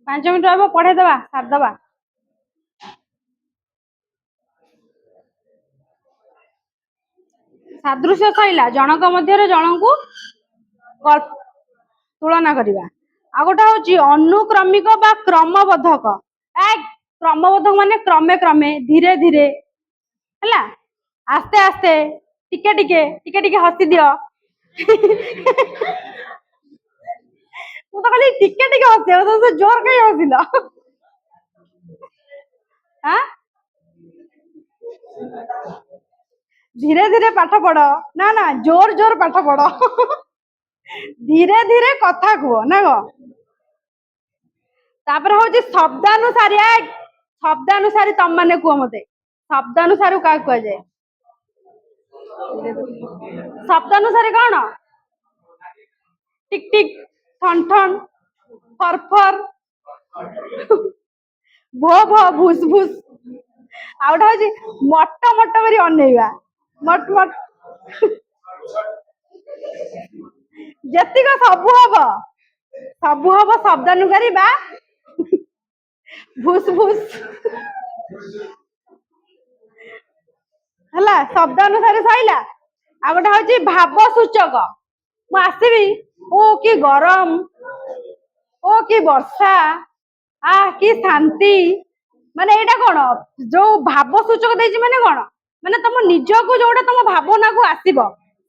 5 ମିନିଟ ରହିବ ପଢେଇଦବା ସାରିଦବା। ସାଦୃଶ୍ୟ ସଇଲା ଜଣଙ୍କ ମଧ୍ୟରେ ଜଣଙ୍କୁ ତୁଳନା କରିବା। ଆଉ ଗୋଟେ ହଉଛି ଅନୁକ୍ରମିକ ବା କ୍ରମବୋଧକ କ୍ରମବୋଧକ ମାନେ କ୍ରମେ କ୍ରମେ ଧୀରେ ଧୀରେ ହେଲା ଆସ୍ତେ ଆସ୍ତେ ଟିକେ ଟିକେ ଟିକେ ଟିକେ ହସି ଦିଅ ମୁଁ ତ ଖାଲି ଟିକେ ଟିକେ ହସିବା ଜୋର କାଇଁ ହସିଲ ଆଁ ଧୀରେ ଧୀରେ ପାଠ ପଢ ନା ନା ଜୋର ଜୋର ପାଠ ପଢ ଧୀରେ ଧୀରେ କଥା କୁହ ନା କଣ। ତାପରେ ହଉଛି ଶବ୍ଦାନୁସାରୀ ଶବ୍ଦାନୁସାରୀ ତମ ମାନେ କୁହ ମତେ ଶବ୍ଦାନୁସାରୀ କାହାକୁ କୁହାଯାଏ। ଶବ୍ଦାନୁସାରୀ କଣ ଟିକ ଟିକ ଠନ ଠନ ଫର ଫର ଭୋ ଭୋ ଭୁସ ଭୁସ ଆଉ ଗୋଟେ ହଉଛି ମଟ ମଟ କରି ଅନେଇବା ମଟ ମଟ ଯେତିକ ସବୁ ହବ ଶବ୍ଦାନୁସାରୀ ବା ଭୁସ୍ ଭୁସ୍ ହେଲା ଶବ୍ଦ ଅନୁସାରେ ସଇଲା ଆଉ ଗୋଟେ ହଉଛି ଭାବ ସୂଚକ ମୁଁ ଆସିବି ଓ କି ଗରମ ଓ କି ବର୍ଷା କି ଶାନ୍ତି ମାନେ ଏଇଟା କଣ ଯୋଉ ଭାବ ସୂଚକ ଦେଇଛି ମାନେ କଣ ମାନେ ତମ ନିଜକୁ ଯୋଉଟା ତମ ଭାବନାକୁ ଆସିବ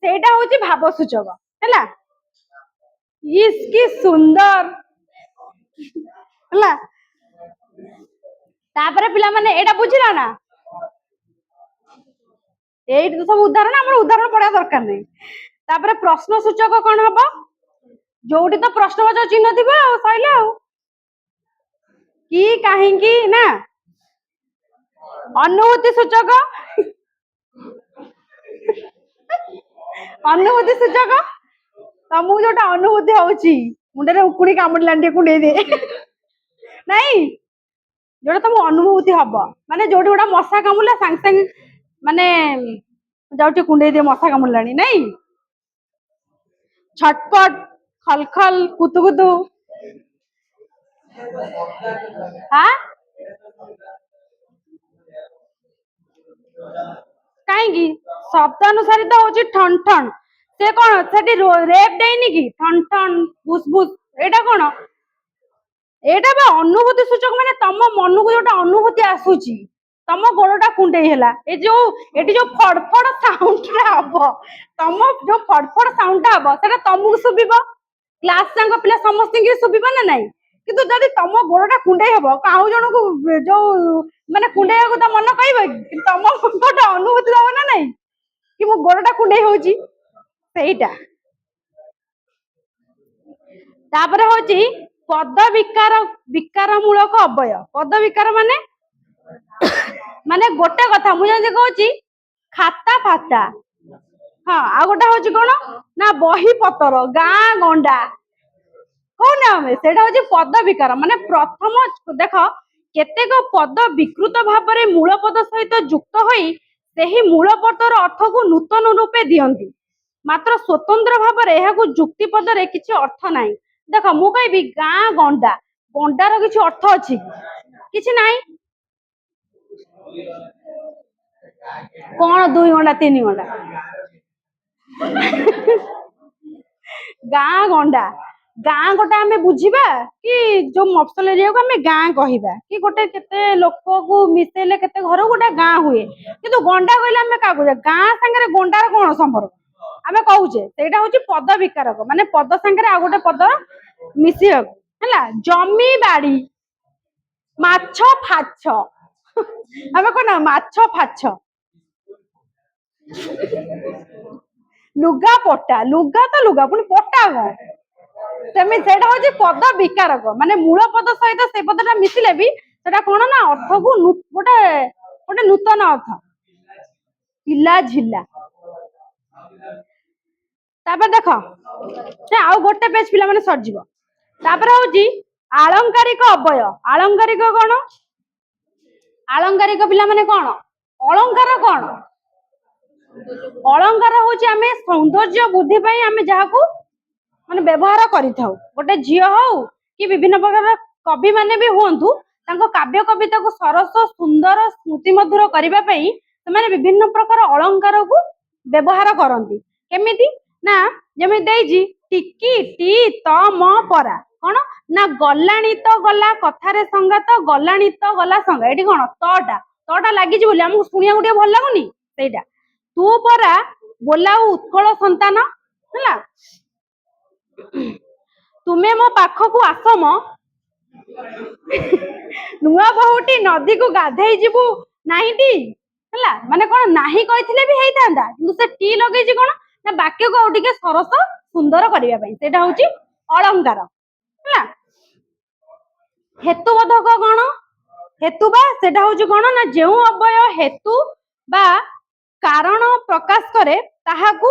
ସେଇଟା ହଉଛି ଭାବ ସୂଚକ ହେଲା। ଇସ୍ କି ସୁନ୍ଦର ହେଲା ତାପରେ ପିଲାମାନେ ଏଇଟା ବୁଝିଲ ନା ଏଇଠି ତ ସବୁ ଉଦାହରଣ ଆମର ଉଦାହରଣ ପଡିବା ଦରକାର ନାହିଁ। ତାପରେ ପ୍ରଶ୍ନ ସୂଚକ କଣ ହବ ଯୋଉଠି ତ ପ୍ରଶ୍ନବାଚକ ଚିହ୍ନ ଥିବ ଆଉ ସଇଲା ଆଉ କି କାହିଁକି ନା ଅନୁଭୂତି ସୂଚକ ଅନୁଭୂତି ସୂଚକ ତମକୁ ଯୋଉଟା ଅନୁଭୂତି ହଉଛି ମୁଣ୍ଡରେ ଉକୁଣି କାମୁଡିଲାନି ଟିକେ କୁଣ୍ଡେଇ ଦିଏ ନାଇଁ ଯୋଉଟା ତମକୁ ଅନୁଭୂତି ହବ, ମାନେ ଯୋଉଠି ଗୋଟେ ମଶା କାମୁଡ଼ିଲା ସାଙ୍ଗେ ସାଙ୍ଗେ ମାନେ ଯାଉଛି କୁଣ୍ଡେଇ ଦିଏ ମଶା କାମୁଡ଼ିଲାଣି ନାଇଁ, ଛଟପଟ ଖଲଖଲ କୁତୁକୁତୁ। ହଁ କାହିଁକି ଶବ୍ଦ ଅନୁସାରିତ ହଉଛି ଠନ ଠନ, ସେ କଣ ସେଠି ରେପ୍ ଦେଇନି କି ଠନ ଠନ ଭୁସ୍ ଭୁସ୍, ଏଇଟା କଣ, ଏଇଟା ବା ଅନୁଭୂତି ସୂଚକ, ମାନେ ତମ ମନକୁ ଯୋଉଟା ଅନୁଭୂତି ଆସୁଛି, ତମ ଗୋଡଟା କୁଣ୍ଡେଇ ହେଲା, ଏଠି ଯୋଉ ଫଡ ଫଡ ସାଉଣ୍ଡ ଟା ହବ, ତମ ଯୋଉ ଫଡ ଫଡ ସାଉଣ୍ଡ ଟା ହବ ସେଟା ତମକୁ ଶୁଭିବ, କ୍ଲାସ ସାଙ୍ଗ ପିଲା ସମସ୍ତଙ୍କୁ ଶୁଭିବ ନା ନାଇଁ, କିନ୍ତୁ ଯଦି ତମ ଗୋଡଟା କୁଣ୍ଡେଇ ହବ ଆଉ ଜଣକୁ ଯୋଉ ମାନେ କୁଣ୍ଡେଇବାକୁ ତ ମନ କହିବ କି, ତମ ଗୋଟେ ଅନୁଭୂତି ଦବ ନା ନାଇଁ କି ମୋ ଗୋଡଟା କୁଣ୍ଡେଇ ହଉଛି, ସେଇଟା। ତାପରେ ହଉଛି ପଦ ବିକାର, ବିକାର ମୂଳକ ଅବୟ, ପଦ ବିକାର ମାନେ ଗୋଟେ କଥା ମୁଁ ଯେମିତି କହୁଛି ଖାତା ଫାତା, ହଁ ଆଉ ଗୋଟେ ହଉଛି କଣ ନା ବହି ପତର, ଗାଁ ଗଣ୍ଡା, କହୁନା ଆମେ ସେଇଟା ହଉଛି ପଦ ବିକାର, ମାନେ ପ୍ରଥମ ଦେଖ କେତେକ ପଦ ବିକୃତ ଭାବରେ ମୂଳ ପଦ ସହିତ ଯୁକ୍ତ ହୋଇ ସେହି ମୂଳ ପଦର ଅର୍ଥକୁ ନୂତନ ରୂପେ ଦିଅନ୍ତି, ମାତ୍ର ସ୍ୱତନ୍ତ୍ର ଭାବରେ ଏହାକୁ ଯୁକ୍ତି ପଦରେ କିଛି ଅର୍ଥ ନାହିଁ। ଦେଖ ମୁଁ କହିବି ଗାଁ ଗଣ୍ଡା, ଗଣ୍ଡାର କିଛି ଅର୍ଥ ଅଛି କିଛି ନାହିଁ, କଣ 2 ଘଣ୍ଟା 3 ଘଣ୍ଟା, ଗାଁ ଗଣ୍ଡା, ଗାଁ ଗୋଟେ ଆମେ ବୁଝିବା କି ଯୋଉ ମଫସଲ ଏରିଆକୁ ଆମେ ଗାଁ କହିବା, କି ଗୋଟେ କେତେ ଲୋକକୁ ମିଶେଇଲେ କେତେ ଘରକୁ ଗୋଟେ ଗାଁ ହୁଏ, କିନ୍ତୁ ଗଣ୍ଡା କହିଲେ ଆମେ କାହାକୁ, ଗାଁ ସାଙ୍ଗରେ ଗଣ୍ଡାର କଣ ସମ୍ପର୍କ ଆମେ କହୁଛେ, ସେଇଟା ହଉଛି ପଦ ବିକାରକ, ମାନେ ପଦ ସାଙ୍ଗରେ ଆଉ ଗୋଟେ ପଦ ମିଶିବାକୁ ହେଲା। ଜମି ବାଡି, ମାଛ ଫାଛ, ଆମେ କଣ ମାଛ ଫାଛ, ଲୁଗା ପଟା, ଲୁଗା ତ ଲୁଗା ପୁଣି ପଟା କଣ, ସେମିତି ସେଇଟା ହଉଛି ପଦ ବିକାରକ, ମାନେ ମୂଳ ପଦ ସହିତ ସେ ପଦଟା ମିଶିଲେ ବି ସେଟା କଣ ନା ଅର୍ଥକୁ ଗୋଟେ ଗୋଟେ ନୂତନ ଅର୍ଥ, ପିଲା ଝିଲା। ତାପରେ ଦେଖ ଆଉ ଗୋଟେ ପେଜ ପିଲାମାନେ ସରିଯିବ, ତାପରେ ହଉଛି ଆଳଙ୍କାରିକ ଅବୟ, ଆଳଙ୍କାରିକ କଣ, ଆଳଙ୍କାରିକ ପିଲାମାନେ କଣ, ଅଳଙ୍କାର କଣ, ଅଳଙ୍କାର ହଉଛି ଆମେ ସୌନ୍ଦର୍ଯ୍ୟ ବୃଦ୍ଧି ପାଇଁ ଆମେ ଯାହାକୁ ମାନେ ବ୍ୟବହାର କରିଥାଉ, ଗୋଟେ ଝିଅ ହଉ କି ବିଭିନ୍ନ ପ୍ରକାର କବି ମାନେ ବି ହୁଅନ୍ତୁ, ତାଙ୍କ କାବ୍ୟ କବିତାକୁ ସରସ ସୁନ୍ଦର ସ୍ମୃତି ମଧୁର କରିବା ପାଇଁ ସେମାନେ ବିଭିନ୍ନ ପ୍ରକାର ଅଳଙ୍କାରକୁ ବ୍ୟବହାର କରନ୍ତି, କେମିତି ନା ଯେମିତି ଦେଇଛି ଟିକି ଟି ତ ମ ପରା, କଣ ନା ଗଲାଣି ତ ଗଲା କଥାରେ ସଙ୍ଗାତ, ଗଲାଣି ତ ଗଲା ସଙ୍ଗା, ଏଠି କଣ ତଟା ଲାଗିଛି ବୋଲି ଆମକୁ ଶୁଣିବାକୁ ଟିକେ ଭଲ ଲାଗୁନି, ସେଇଟା ତୁ ପରା ବୋଲାଉ ଉତ୍କଳ ସନ୍ତାନ, ହେଲା ତୁମେ ମୋ ପାଖକୁ ଆସମ, ନୂଆ ବୋହୂଟି ନଦୀକୁ ଗାଧେଇ ଯିବୁ ନାହିଁଟି, ହେଲା ମାନେ କଣ ନାହିଁ କହିଥିଲେ ବି ହେଇଥାନ୍ତା, କିନ୍ତୁ ସେ ଟି ଲଗେଇଛି କଣ ନା ବାକ୍ୟକୁ ଆଉ ଟିକେ ସରସ ସୁନ୍ଦର କରିବା ପାଇଁ, ସେଇଟା ହଉଛି ଅଳଙ୍କାର, ହେଲା। ହେତୁବୋଧକ କଣ, ହେତୁ ବା ସେଟା ହଉଛି କଣ ନା ଯେଉଁ ଅବୟ ହେତୁ ବା କାରଣ ପ୍ରକାଶ କରେ ତାହାକୁ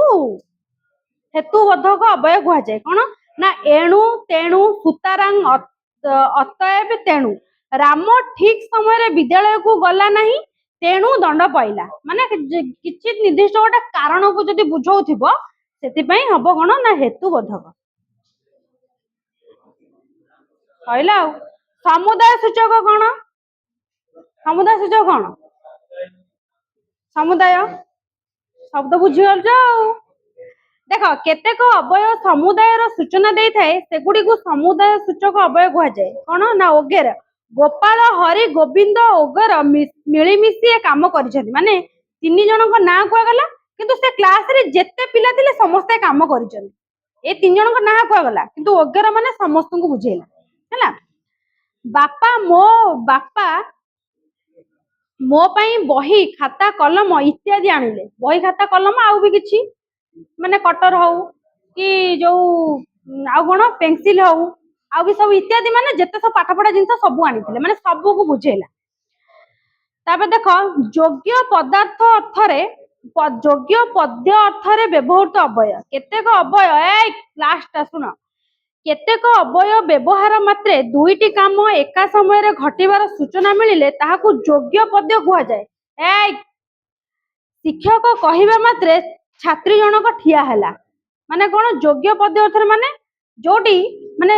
ହେତୁବୋଧକ ଅବୟ କୁହାଯାଏ, କଣ ନା ଏଣୁ ତେଣୁ ସୁତାରାଂ ଅତଏବ ତେଣୁ, ରାମ ଠିକ ସମୟରେ ବିଦ୍ୟାଳୟକୁ ଗଲା ନାହିଁ ତେଣୁ ଦଣ୍ଡ ପାଇଲା, ମାନେ କିଛି ନିର୍ଦ୍ଦିଷ୍ଟ ଗୋଟେ କାରଣକୁ ଯଦି ବୁଝଉଥିବ ସେଥିପାଇଁ ହବ କଣ ନା ହେତୁବୋଧକ, କହିଲା ଆଉ। ସମୁଦାୟ ସୂଚକ କଣ, ସମୁଦାୟ ସୂଚକ କଣ, ସମୁଦାୟ ଶବ୍ଦ ବୁଝିପାରୁଛ ଆଉ, ଦେଖ କେତେକ ଅବୟ ସମୁଦାୟର ସୂଚନା ଦେଇଥାଏ ସେଗୁଡିକୁ ସମୁଦାୟ ସୂଚକ ଅବୟ କୁହାଯାଏ, କଣ ନା ଓଗେର, ଗୋପାଳ ହରି ଗୋବିନ୍ଦ ଓଗର ମିଳିମିଶି ଏ କାମ କରିଛନ୍ତି, ମାନେ 3 ଜଣଙ୍କ ନାଁ କୁହାଗଲା କିନ୍ତୁ ସେ କ୍ଲାସରେ ଯେତେ ପିଲା ଥିଲେ ସମସ୍ତେ କାମ କରିଛନ୍ତି, ଏ 3 ଜଣଙ୍କ ନାଁ କୁହାଗଲା କିନ୍ତୁ ଓଗର ମାନେ ସମସ୍ତଙ୍କୁ ବୁଝେଇଲା, ହେଲା। ବାପା ମୋ ପାଇଁ ବହି ଖାତା କଲମ ଇତ୍ୟାଦି ଆଣିଲେ, ବହି ଖାତା କଲମ ଆଉ ବି କିଛି ମାନେ କଟର ହଉ କି ଯୋଉ ଆଉ କଣ ପେନସିଲ ହଉ ଆଉ ବି ସବୁ ଇତ୍ୟାଦି, ମାନେ ଯେତେ ସବୁ ପାଠ ପଢା ଜିନିଷ ସବୁ ଆଣିଥିଲେ, ମାନେ ସବୁକୁ ବୁଝେଇଲା। ତାପରେ ଦେଖ ଯୋଗ୍ୟ ପଦାର୍ଥ ଅର୍ଥରେ, ଯୋଗ୍ୟ ପଦ୍ୟ ଅର୍ଥରେ ବ୍ୟବହୃତ ଅବୟ, କେତେକ ଅବୟ, ଏଇ ଲାଷ୍ଟ ଟା ଶୁଣ, କେତେକ ଅବୟ ବ୍ୟବହାର ମାତ୍ରେ ଦୁଇଟି କାମ ଏକା ସମୟରେ ଘଟିବାର ସୂଚନା ମିଳିଲେ ତାହାକୁ ଯୋଗ୍ୟ ପଦ୍ୟ କୁହାଯାଏ। ଏଇ ଶିକ୍ଷକ କହିବା ମାତ୍ରେ ଛାତ୍ରୀ ଜଣକ ଠିଆ ହେଲା ମାନେ କଣ ଯୋଗ୍ୟ ପଦ୍ୟ ଅର୍ଥରେ ମାନେ ଯୋଉଠି ମାନେ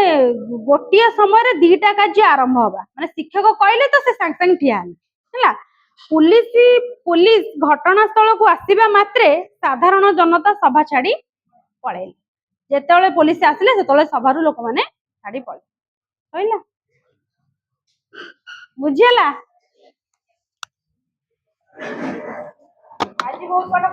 ଗୋଟିଏ ସମୟରେ ଦିଟା କାର୍ଯ୍ୟ ଆରମ୍ଭ ହବା ମାନେ ଶିକ୍ଷକ କହିଲେ ତ ସେ ସାଙ୍ଗେ ସାଙ୍ଗେ ଠିଆ ହେଲା। ପୁଲିସ ଘଟଣାସ୍ଥଳକୁ ଆସିବା ମାତ୍ରେ ସାଧାରଣ ଜନତା ସଭା ଛାଡି ପଳେଇଲେ। ଯେତେବେଳେ ପୋଲିସ ଆସିଲେ ସେତେବେଳେ ସଭାରୁ ଲୋକମାନେ ଛାଡି ପଳେଇଲେ। କହିଲା ବୁଝିହେଲା? ଆଜି ବହୁତ ପାଠ